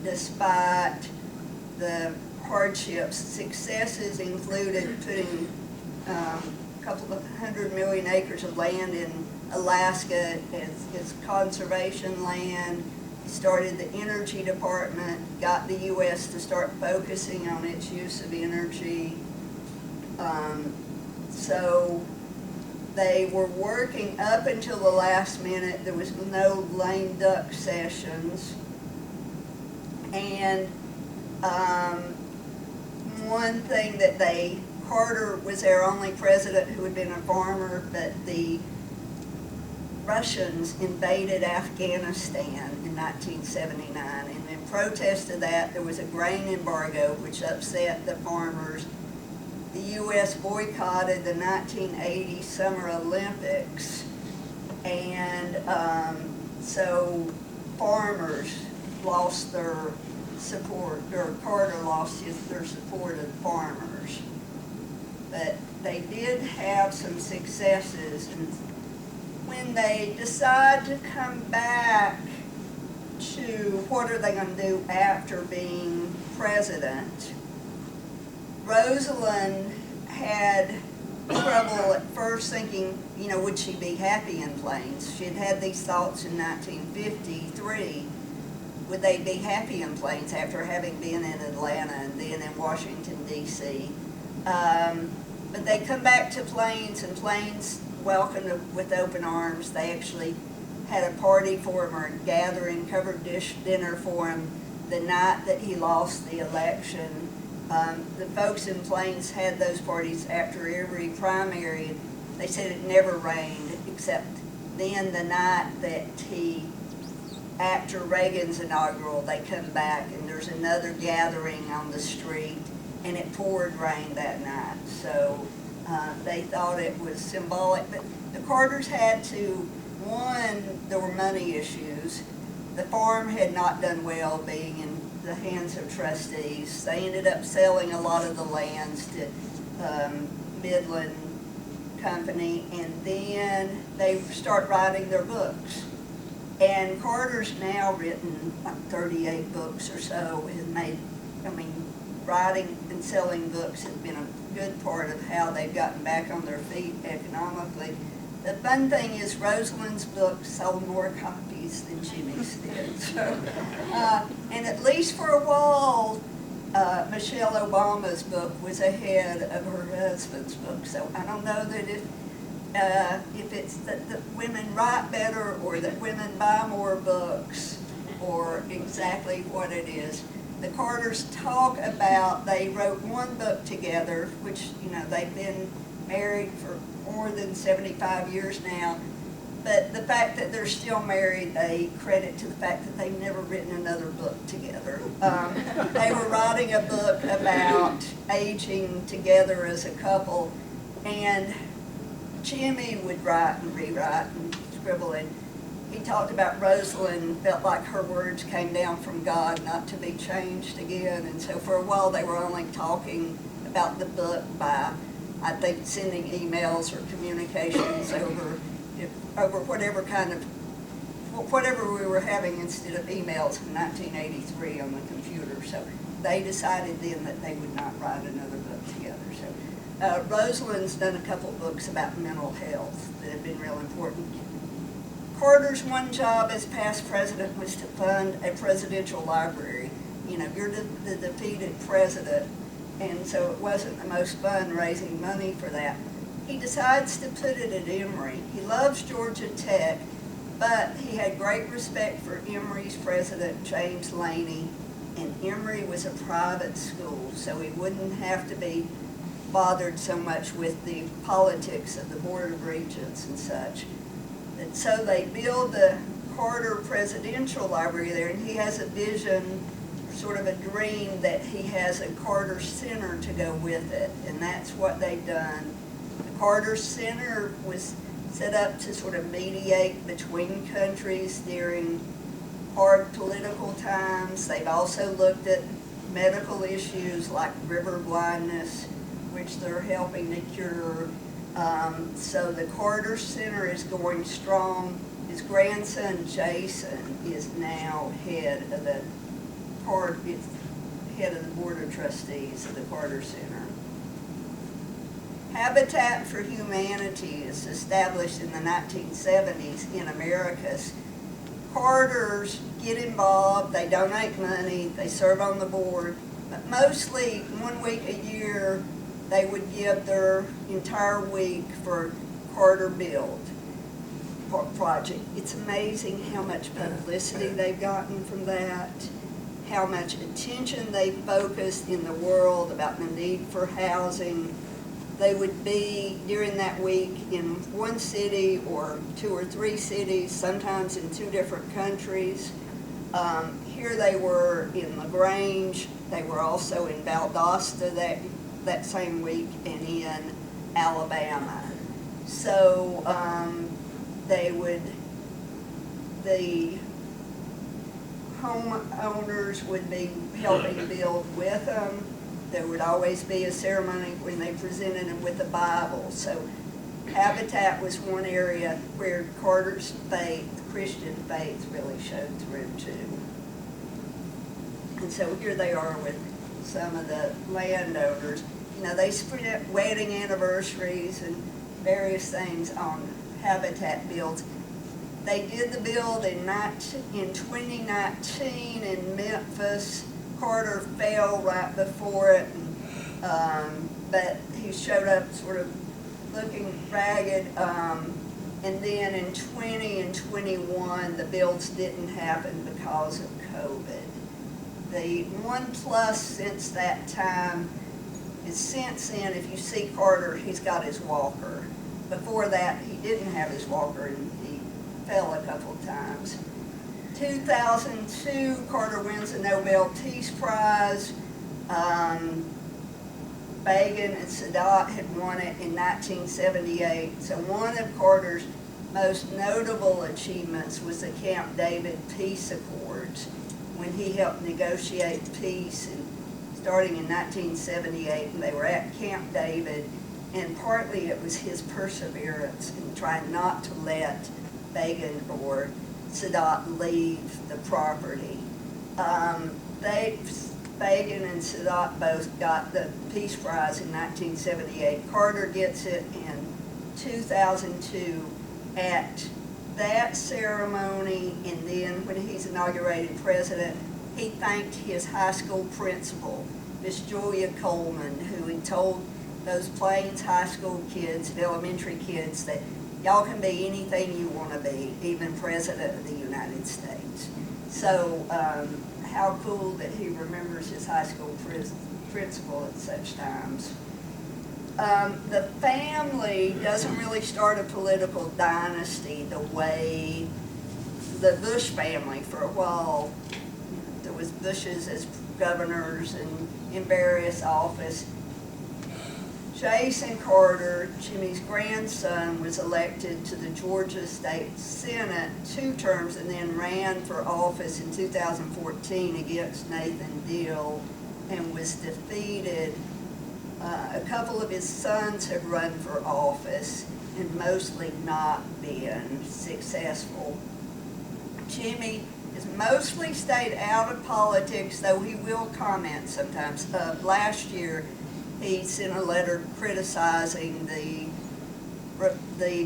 Speaker 8: despite the hardships. Successes included putting a couple of 100 million acres of land in Alaska as conservation land, started the energy department, got the U.S. to start focusing on its use of energy. So they were working up until the last minute. There was no lame duck sessions. And one thing that Carter was their only president who had been a farmer, but the Russians invaded Afghanistan in 1979, and in protest of that, there was a grain embargo which upset the farmers. The U.S. boycotted the 1980 Summer Olympics, and so farmers lost their support, or Carter lost their support of farmers. But they did have some successes, and when they decide to come back to what are they going to do after being president, Rosalind had trouble at first thinking, you know, would she be happy in Plains? She had had these thoughts in 1953. Would they be happy in Plains after having been in Atlanta and then in Washington, D.C.? But they come back to Plains, and Plains welcomed them with open arms. They actually had a party for him, or a gathering, covered dish dinner for him the night that he lost the election. The folks in Plains had those parties after every primary. They said it never rained, except then the night that after Reagan's inaugural, they come back and there's another gathering on the street, and it poured rain that night. So they thought it was symbolic. But the Carters had to, one, there were money issues. The farm had not done well being in the hands of trustees. They ended up selling a lot of the lands to Midland Company, and then they start writing their books. And Carter's now written like 38 books or so, and made, writing and selling books has been a good part of how they've gotten back on their feet economically. The fun thing is Rosalind's book sold more copies than Jimmy's did. So, and at least for a while, Michelle Obama's book was ahead of her husband's book. So I don't know that if it's that women write better or that women buy more books or exactly what it is. The Carters talk about, they wrote one book together, which, they've been married for more than 75 years now, But the fact that they're still married, they credit to the fact that they've never written another book together. They were writing a book about aging together as a couple, and Jimmy would write and rewrite and scribble, and he talked about Rosalind felt like her words came down from God not to be changed again, and so for a while they were only talking about the book by, I think, sending emails or communications over whatever we were having instead of emails in 1983 on the computer. So they decided then that they would not write another book together. So Rosalind's done a couple books about mental health that have been real important. Carter's one job as past president was to fund a presidential library. You know, you're the defeated president, and so it wasn't the most fun raising money for that. He decides to put it at Emory. He loves Georgia Tech, but he had great respect for Emory's president, James Laney, and Emory was a private school, so he wouldn't have to be bothered so much with the politics of the Board of Regents and such. And so they build the Carter Presidential Library there, and he has a vision, sort of a dream, that he has a Carter Center to go with it, and that's what they've done. The Carter Center was set up to sort of mediate between countries during hard political times. They've also looked at medical issues like river blindness, which they're helping to cure. So the Carter Center is going strong. His grandson Jason is now head of the Board of Trustees of the Carter Center. Habitat for Humanity is established in the 1970s in Americas. Carters get involved, they donate money, they serve on the board, but mostly 1 week a year they would give their entire week for Carter Build project. It's amazing how much publicity they've gotten from that, how much attention they've focused in the world about the need for housing. They would be, during that week, in one city or 2 or 3 cities, sometimes in 2 different countries. Here they were in LaGrange. They were also in Valdosta that same week, and in Alabama. So the homeowners would be helping build with them. There would always be a ceremony when they presented them with the Bible. So Habitat was one area where Carter's faith, Christian faith, really showed through too. And so here they are with some of the landowners. You know, they spent wedding anniversaries and various things on Habitat builds. They did the build in 2019 in Memphis. Carter fell right before it, but he showed up sort of looking ragged. And then in 20 and 21, the builds didn't happen because of COVID. The one plus since that time is since then, if you see Carter, he's got his walker. Before that, he didn't have his walker, and he fell a couple of times. 2002, Carter wins the Nobel Peace Prize. Begin and Sadat had won it in 1978. So one of Carter's most notable achievements was the Camp David Peace Accords, when he helped negotiate peace, and starting in 1978, and they were at Camp David, and partly it was his perseverance in trying not to let Begin or Sadat leave the property. Begin and Sadat both got the Peace Prize in 1978. Carter gets it in 2002 at that ceremony, and then when he's inaugurated president, he thanked his high school principal, Miss Julia Coleman, who had told those Plains high school kids, elementary kids, that y'all can be anything you want to be, even President of the United States. So how cool that he remembers his high school principal at such times. The family doesn't really start a political dynasty the way the Bush family. For a while, there was Bushes as governors and in various offices. Jason Carter, Jimmy's grandson, was elected to the Georgia State Senate 2 terms and then ran for office in 2014 against Nathan Deal and was defeated. A couple of his sons have run for office and mostly not been successful. Jimmy has mostly stayed out of politics, though he will comment sometimes. Last year, he sent a letter criticizing the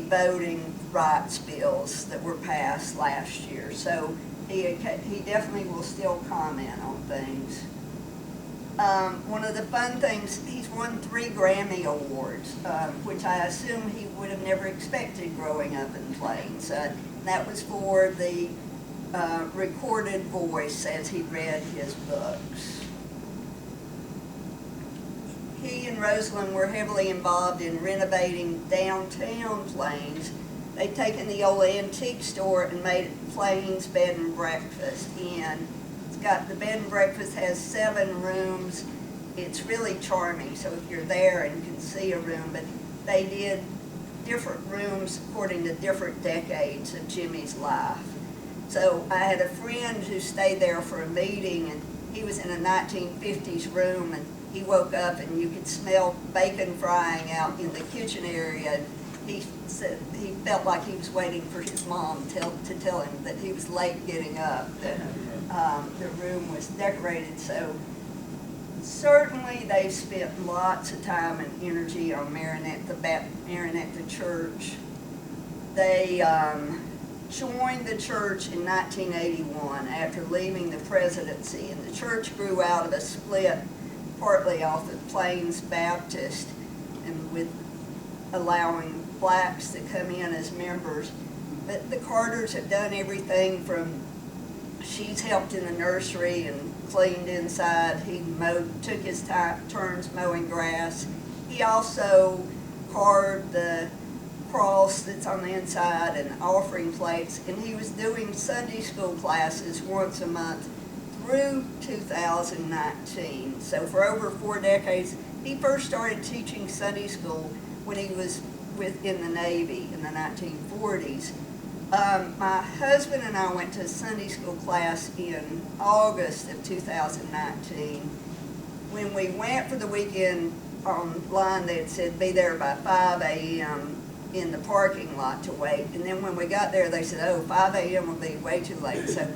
Speaker 8: voting rights bills that were passed last year. So he definitely will still comment on things. One of the fun things, he's won 3 Grammy Awards, which I assume he would have never expected growing up in Plains. That was for the recorded voice as he read his books. He and Rosalind were heavily involved in renovating downtown Plains. They'd taken the old antique store and made it Plains Bed and Breakfast Inn. The bed and breakfast has 7 rooms. It's really charming, so if you're there and can see a room, but they did different rooms according to different decades of Jimmy's life. So I had a friend who stayed there for a meeting, and he was in a 1950s room, and he woke up and you could smell bacon frying out in the kitchen area. And he said he felt like he was waiting for his mom to tell him that he was late getting up, that the room was decorated. So certainly they've spent lots of time and energy on Maranatha Church. They joined the church in 1981 after leaving the presidency, and the church grew out of a split partly off of Plains Baptist and with allowing blacks to come in as members. But the Carters have done everything from, she's helped in the nursery and cleaned inside. He took his turns mowing grass. He also carved the cross that's on the inside and offering plates, and he was doing Sunday school classes once a month through 2019. So for over 4 decades, he first started teaching Sunday school when he was in the Navy in the 1940s. My husband and I went to a Sunday school class in August of 2019. When we went for the weekend online, they had said be there by 5 a.m. in the parking lot to wait. And then when we got there, they said, oh, 5 a.m. will be way too late. So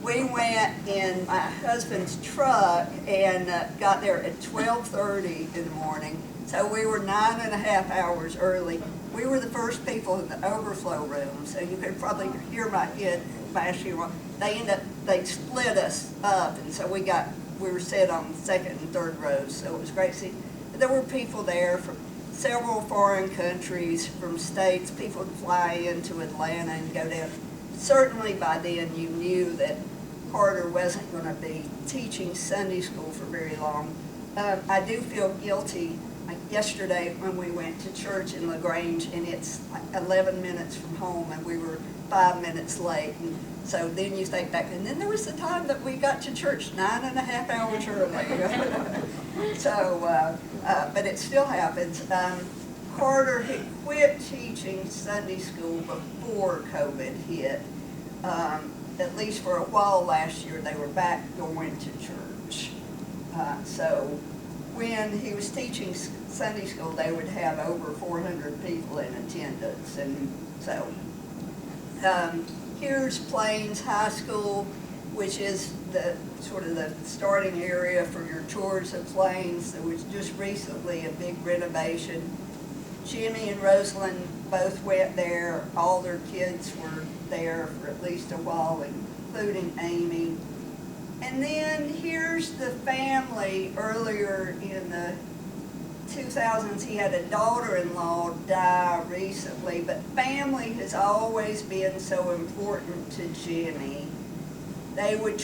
Speaker 8: we went in my husband's truck and got there at 12:30 in the morning. So we were 9.5 hours early. We were the first people in the overflow room, so you could probably hear my head bashing on. They split us up, and so we were set on the 2nd and 3rd rows, so it was great to see. But there were people there from several foreign countries, from states. People would fly into Atlanta and go down. Certainly by then you knew that Carter wasn't going to be teaching Sunday school for very long. I do feel guilty. Yesterday when we went to church in LaGrange, and it's like 11 minutes from home, and we were 5 minutes late. And so then you think back, and then there was the time that we got to church 9.5 hours early. So, but it still happens. Carter had quit teaching Sunday school before COVID hit. At least for a while last year, they were back going to church. So when he was teaching Sunday school, they would have over 400 people in attendance. And so here's Plains High School, which is the sort of the starting area for your tours of Plains. There was just recently a big renovation. Jimmy and Rosalind both went there. All their kids were there for at least a while, including Amy. And then here's the family. Earlier in the 2000s, he had a daughter-in-law die recently, but family has always been so important to Jimmy. they would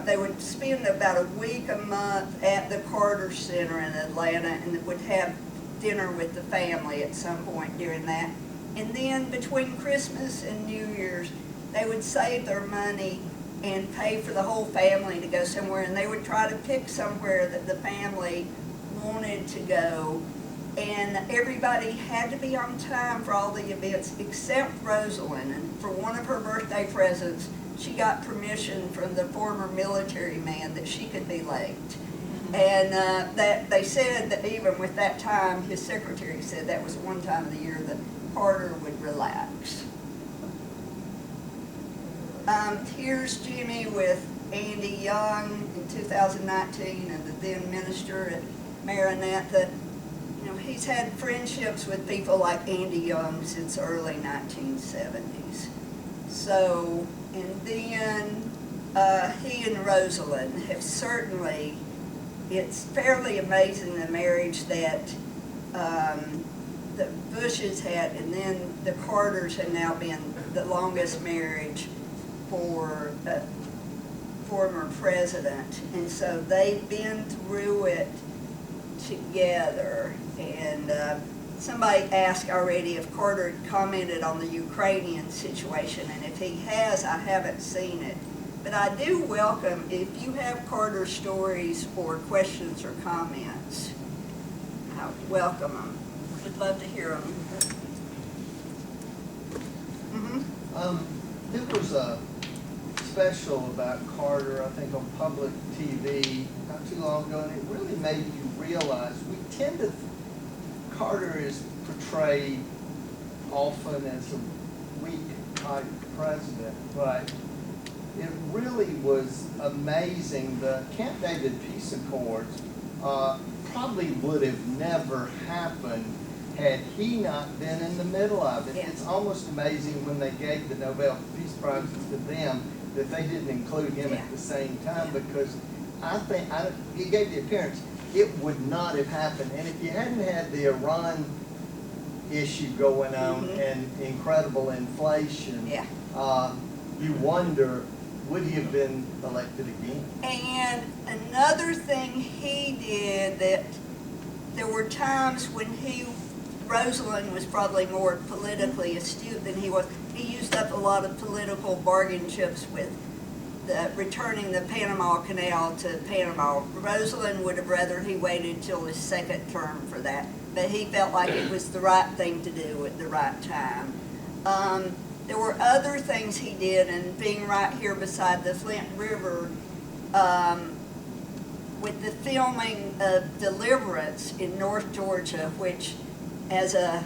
Speaker 8: they would spend about a week, a month at the Carter Center in Atlanta, and would have dinner with the family at some point during that. And then between Christmas and New Year's, they would save their money and pay for the whole family to go somewhere, and they would try to pick somewhere that the family wanted to go. And everybody had to be on time for all the events except Rosalind. And for one of her birthday presents, she got permission from the former military man that she could be late. And that they said that even with that time, his secretary said that was one time of the year that Carter would relax. Here's Jimmy with Andy Young in 2019 and the then minister at Maranatha. You know, he's had friendships with people like Andy Young since the early 1970s. So, and then he and Rosalind have certainly, it's fairly amazing the marriage that the Bushes had, and then the Carters have now been the longest marriage for a former president. And so they've been through it together. And somebody asked already if Carter had commented on the Ukrainian situation, and if he has, I haven't seen it. But I do welcome, if you have Carter stories or questions or comments, I welcome them. Would love to hear them.
Speaker 1: There was a special about Carter, I think on public TV not too long ago, and it really made you realize we tend to, Carter is portrayed often as a weak type president, but it really was amazing. The Camp David Peace Accords probably would have never happened had he not been in the middle of it.
Speaker 8: Yeah.
Speaker 1: It's almost amazing when they gave the Nobel Peace Prizes to them that they didn't include him at the same time, because I think he gave the appearance it would not have happened. And if you hadn't had the Iran issue going on and incredible inflation, you wonder, would he have been elected again?
Speaker 8: And another thing he did, that there were times when Rosalind was probably more politically astute than he was. He used up a lot of political bargain chips with returning the Panama Canal to Panama. Rosalind would have rather he waited till his second term for that, but he felt like it was the right thing to do at the right time. There were other things he did, and being right here beside the Flint River, with the filming of Deliverance in North Georgia, which as a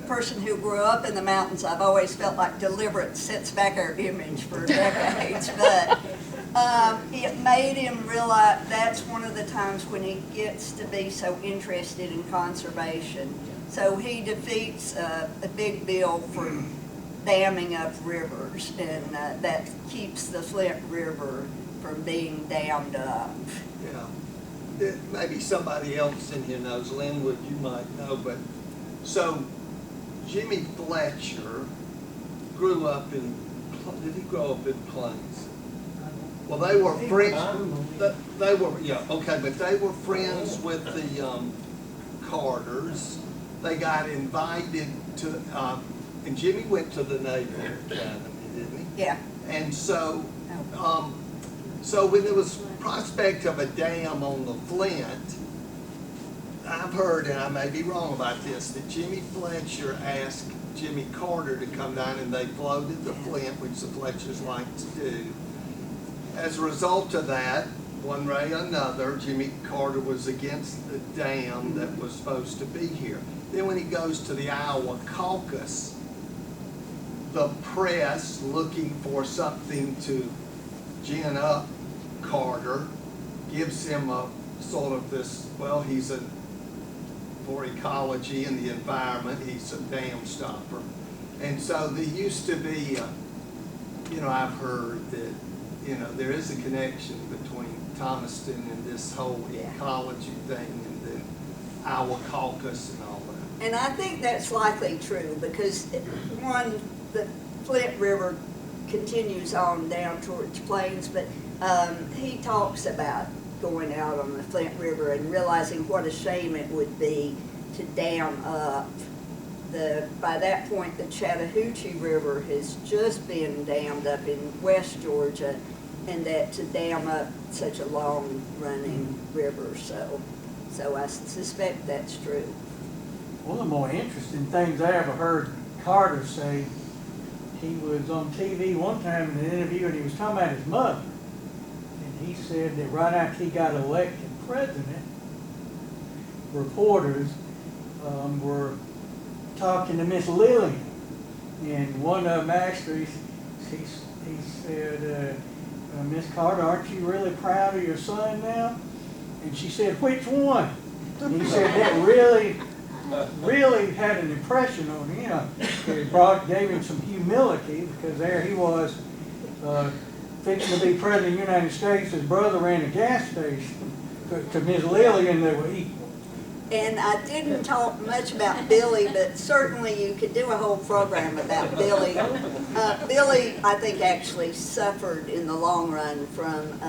Speaker 8: person who grew up in the mountains, I've always felt like Deliverance sets back our image for decades, but it made him realize that's one of the times when he gets to be so interested in conservation. So he defeats a big bill for damming up rivers, and that keeps the Flint River from being dammed up.
Speaker 1: Yeah. Maybe somebody else in here knows. Linwood, you might know, but so Jimmy Fletcher grew up in, did he grow up in Plains? Well, they were friends, they were, yeah, okay, but they were friends with the Carters. They got invited to, and Jimmy went to the Naval Academy, didn't he?
Speaker 8: Yeah.
Speaker 1: And so, so when there was prospect of a dam on the Flint, I've heard, and I may be wrong about this, that Jimmy Fletcher asked Jimmy Carter to come down, and they floated the Flint, which the Fletchers like to do. As a result of that, one way or another, Jimmy Carter was against the dam that was supposed to be here. Then when he goes to the Iowa caucus, the press, looking for something to gin up Carter, gives him a sort of this, well, he's for ecology and the environment, he's a dam stopper. And so there used to be, you know, I've heard that, you know, there is a connection between Thomaston and this whole ecology thing, and then Iowa caucus and all that.
Speaker 8: And I think that's likely true, because one, the Flint River continues on down towards Plains, but he talks about going out on the Flint River and realizing what a shame it would be to dam up. By that point, the Chattahoochee River has just been dammed up in West Georgia, and that to dam up such a long-running river, so I suspect that's true.
Speaker 6: One of the more interesting things I ever heard Carter say, he was on TV one time in an interview and he was talking about his mother. And he said that right after he got elected president, reporters were talking to Miss Lillian. And one of them actually, he said, Miss Carter, aren't you really proud of your son now? And she said, which one? And he said that really had an impression on him. It gave him some humility, because there he was, fixing to be president of the United States. His brother ran a gas station. To Miss Lillian, they were equal.
Speaker 8: And I didn't talk much about Billy, but certainly you could do a whole program about Billy. Billy, I think, actually suffered in the long run from,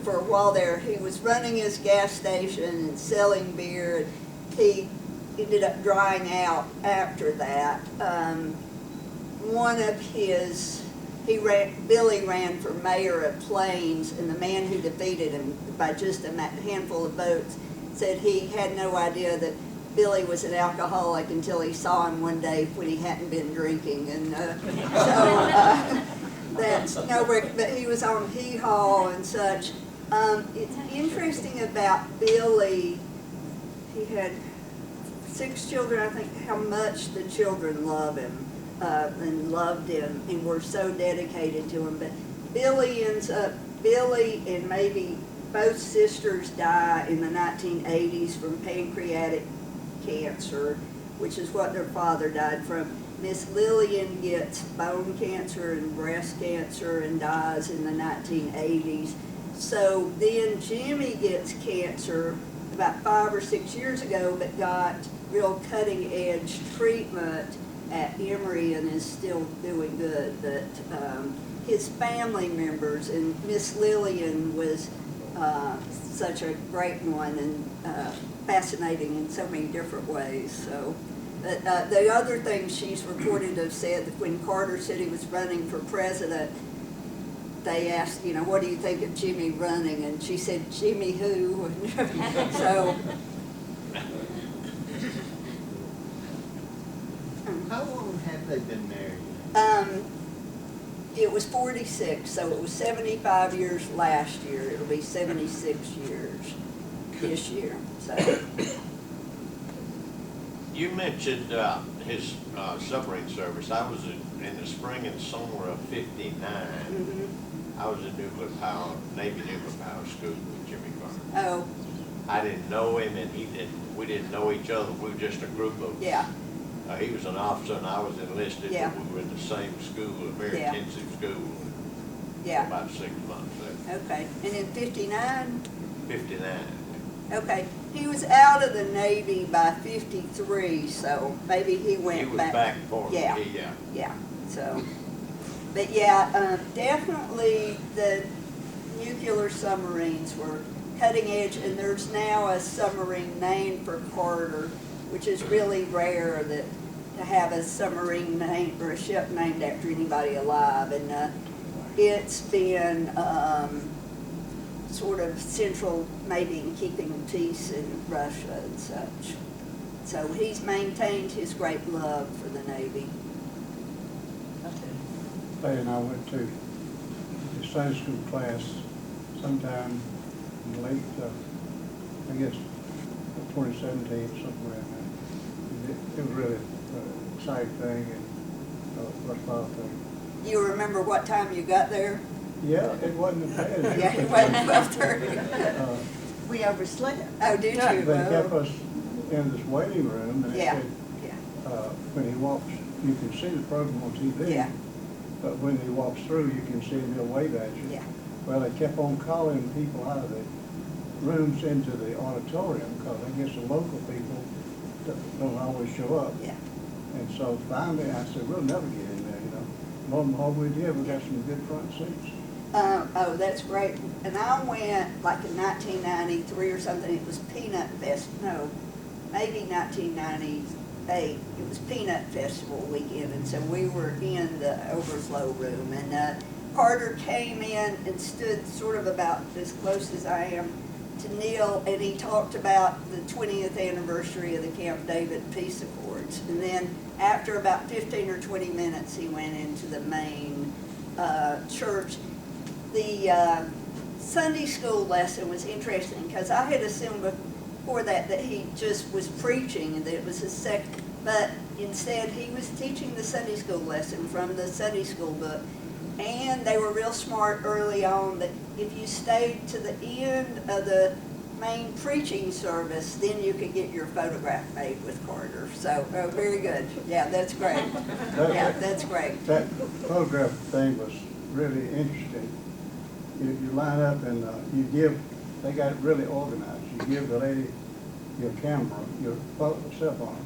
Speaker 8: for a while there, he was running his gas station and selling beer. He ended up drying out after that. Billy ran for mayor of Plains, and the man who defeated him by just a handful of votes said he had no idea that Billy was an alcoholic until he saw him one day when he hadn't been drinking, and that's no record. But he was on Hee Haw and such. It's interesting about Billy. He had 6 children. I think how much the children love him and loved him and were so dedicated to him. But Billy and maybe both sisters die in the 1980s from pancreatic cancer, which is what their father died from. Miss Lillian gets bone cancer and breast cancer and dies in the 1980s. So then Jimmy gets cancer about 5 or 6 years ago, but got real cutting edge treatment at Emory and is still doing good. But his family members, and Miss Lillian was such a great one and fascinating in so many different ways. So, the other thing she's reported to have said that when Carter said he was running for president, they asked, what do you think of Jimmy running? And she said, Jimmy who? So.
Speaker 1: How long have they been married?
Speaker 8: It was 46, so it was 75 years last year. It'll be 76 years this year. So.
Speaker 9: You mentioned his submarine service. I was in the spring and summer of '59.
Speaker 8: Mm-hmm.
Speaker 9: I was in Navy nuclear power school with Jimmy Carter.
Speaker 8: Oh.
Speaker 9: I didn't know him, and he didn't. We didn't know each other. We were just a group of.
Speaker 8: Yeah.
Speaker 9: He was an officer, and I was enlisted.
Speaker 8: Yeah.
Speaker 9: But we were in the same school, a very
Speaker 8: Yeah.
Speaker 9: intensive school.
Speaker 8: Yeah.
Speaker 9: For about 6 months there.
Speaker 8: Okay. And in 59?
Speaker 9: 59.
Speaker 8: Okay. He was out of the Navy by 53, so maybe he went back.
Speaker 9: He was back for me.
Speaker 8: Yeah.
Speaker 9: Yeah.
Speaker 8: Yeah. So, but yeah, definitely the nuclear submarines were cutting edge, and there's now a submarine named for Carter, which is really rare to have a submarine named or a ship named after anybody alive, and it's been sort of central maybe in keeping peace in Russia and such. So he's maintained his great love for the Navy.
Speaker 10: Faye and I went to the Sunday school class sometime in the late, I guess, 2017, something around there. It was really an exciting thing and worthwhile thing.
Speaker 8: You remember what time you got there?
Speaker 10: Yeah, it wasn't bad.
Speaker 8: Yeah, it wasn't 12:30.
Speaker 5: We overslept.
Speaker 8: Oh, did you?
Speaker 10: They kept
Speaker 8: Well,
Speaker 10: us in this waiting room, and it
Speaker 8: Yeah.
Speaker 10: said, when he walks, you can see the program on TV.
Speaker 8: Yeah.
Speaker 10: But when he walks through, you can see him, he'll wave at you.
Speaker 8: Yeah.
Speaker 10: Well, they kept on calling people out of the rooms into the auditorium, because I guess the local people don't always show up.
Speaker 8: Yeah.
Speaker 10: And so finally I said, we'll never get in there, all we did, we got some good front seats.
Speaker 8: Oh, that's great. And I went like in 1993 or something, it was Peanut Fest, no, maybe 1998. It was Peanut Festival weekend, and so we were in the overflow room, and Carter came in and stood sort of about as close as I am to Neil, and he talked about the 20th anniversary of the Camp David Peace Accords. And then after about 15 or 20 minutes, he went into the main church. The Sunday school lesson was interesting because I had assumed before that he just was preaching and that it was his second, but instead he was teaching the Sunday school lesson from the Sunday school book. And they were real smart early on that if you stayed to the end of the main preaching service, then you could get your photograph made with Carter. So, very good. Yeah, that's great. Yeah, that's great.
Speaker 10: That photograph thing was really interesting. You line up and they got it really organized. You give the lady your camera, your cell phone,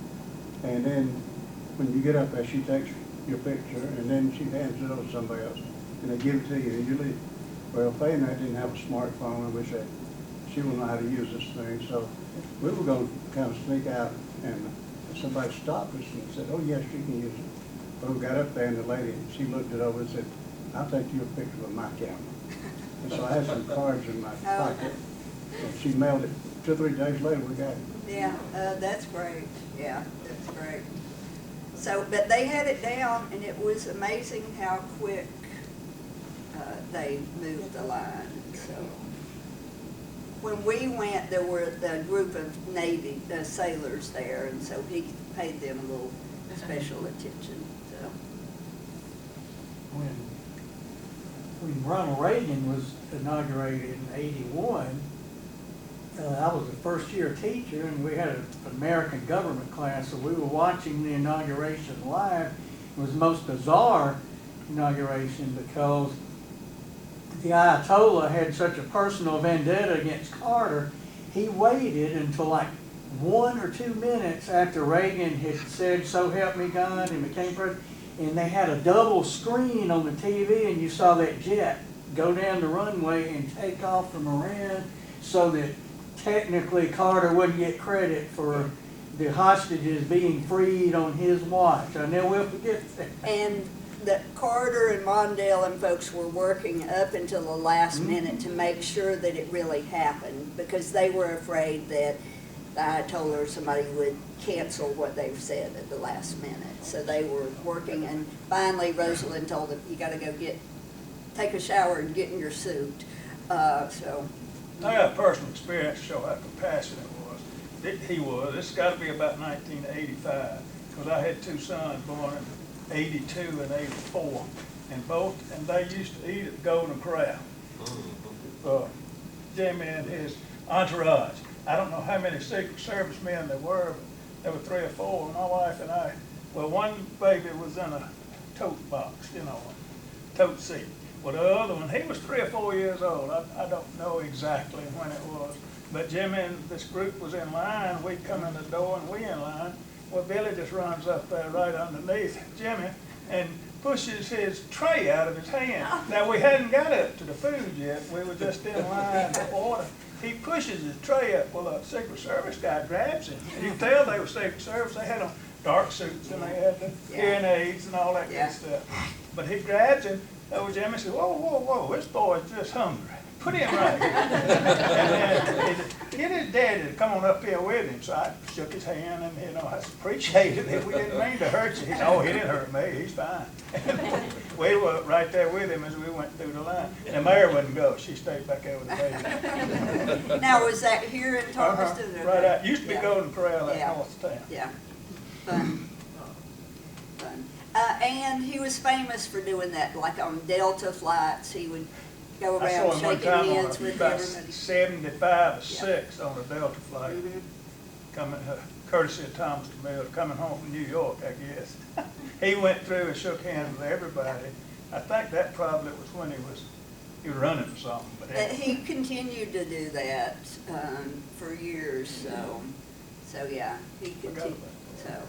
Speaker 10: and then when you get up there, she takes your picture, and then she hands it over to somebody else, and they give it to you, and you leave. Well, Faye and I didn't have a smartphone, and we said, she will know how to use this thing, so we were going to kind of sneak out, and somebody stopped us and said, oh, yes, you can use it. But we got up there, and the lady, she looked it over and said, I'll take you a picture with my camera. And so I had some cards in my pocket, and she mailed it. 2 or 3 days later, we got it.
Speaker 8: Yeah, that's great. Yeah, that's great. So, but they had it down, and it was amazing how quick they moved the line. So, when we went, there were a group of Navy sailors there, and so he paid them a little special attention. So,
Speaker 6: when Ronald Reagan was inaugurated in '81, I was a first-year teacher, and we had an American government class, so we were watching the inauguration live. It was the most bizarre inauguration because the Ayatollah had such a personal vendetta against Carter. He waited until like 1 or 2 minutes after Reagan had said, "So help me God," and became president, and they had a double screen on the TV, and you saw that jet go down the runway and take off from Iran, so that technically Carter wouldn't get credit for the hostages being freed on his watch. I never will forget that.
Speaker 8: and that Carter and Mondale and folks were working up until the last minute to make sure that it really happened, because they were afraid that the Ayatollah or somebody would cancel what they've said at the last minute. So they were working, and finally Rosalind told them, you gotta go take a shower and get in your suit. So.
Speaker 11: I got a personal experience to show how compassionate he was. This has got to be about 1985, because I had 2 sons born in 82 and 84, and they used to eat at the Golden Corral. Jimmy and his entourage. I don't know how many Secret Service men there were, but there were 3 or 4, and my wife and I, well, one baby was in a tote box, a tote seat. Well, the other one, he was 3 or 4 years old. I don't know exactly when it was. But Jimmy and this group was in line. We come in the door and we in line. Well, Billy just runs up there right underneath Jimmy and pushes his tray out of his hand. Now, we hadn't got up to the food yet. We were just in line to order. He pushes his tray up. Well, a Secret Service guy grabs him. And you can tell they were Secret Service. They had on dark suits and they had the hearing aids and all that good stuff. But he grabs him. So Jimmy said, whoa, whoa, whoa, this boy's just hungry. Put him right here. And then he said, get his daddy to come on up here with him. So I shook his hand and, I appreciated it. We didn't mean to hurt you. He said, oh, he didn't hurt me. He's fine. And we were right there with him as we went through the line. And the mayor wouldn't go. She stayed back there with the baby.
Speaker 8: Now, was that here in Thomaston?
Speaker 11: Right out. Used to be Golden Corral at North Town.
Speaker 8: Yeah. Fun. Fun. And he was famous for doing that, like on Delta flights, he would go around shaking hands with everybody.
Speaker 11: 75 or 6 on a Delta flight, coming courtesy of Thomas DeMille, coming home from New York, I guess. He went through and shook hands with everybody. I think that probably was when he was running or something. But
Speaker 8: he continued to do that for years, so yeah, he continued. So,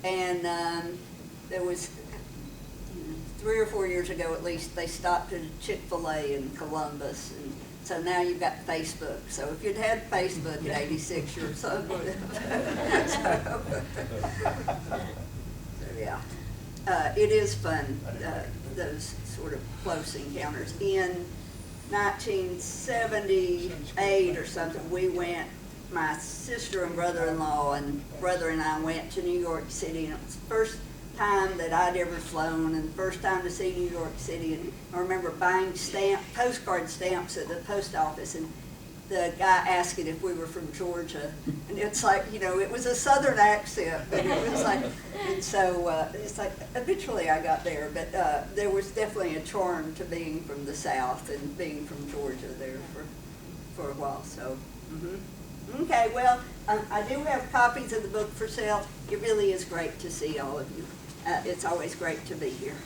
Speaker 8: and there was 3 or 4 years ago at least, they stopped at a Chick-fil-A in Columbus, and so now you've got Facebook. So if you'd had Facebook at 86, your son would have. So, yeah. It is fun, those sort of close encounters. In 1978 or something, we went, my sister and brother-in-law and brother and I went to New York City, and it was the first time that I'd ever flown and the first time to see New York City. And I remember buying postcard stamps at the post office, and the guy asked it if we were from Georgia, and it's like, you know, it was a southern accent, but it was like, and so it's like eventually I got there, but there was definitely a charm to being from the South and being from Georgia there for a while. So, okay, well, I do have copies of the book for sale. It really is great to see all of you. It's always great to be here.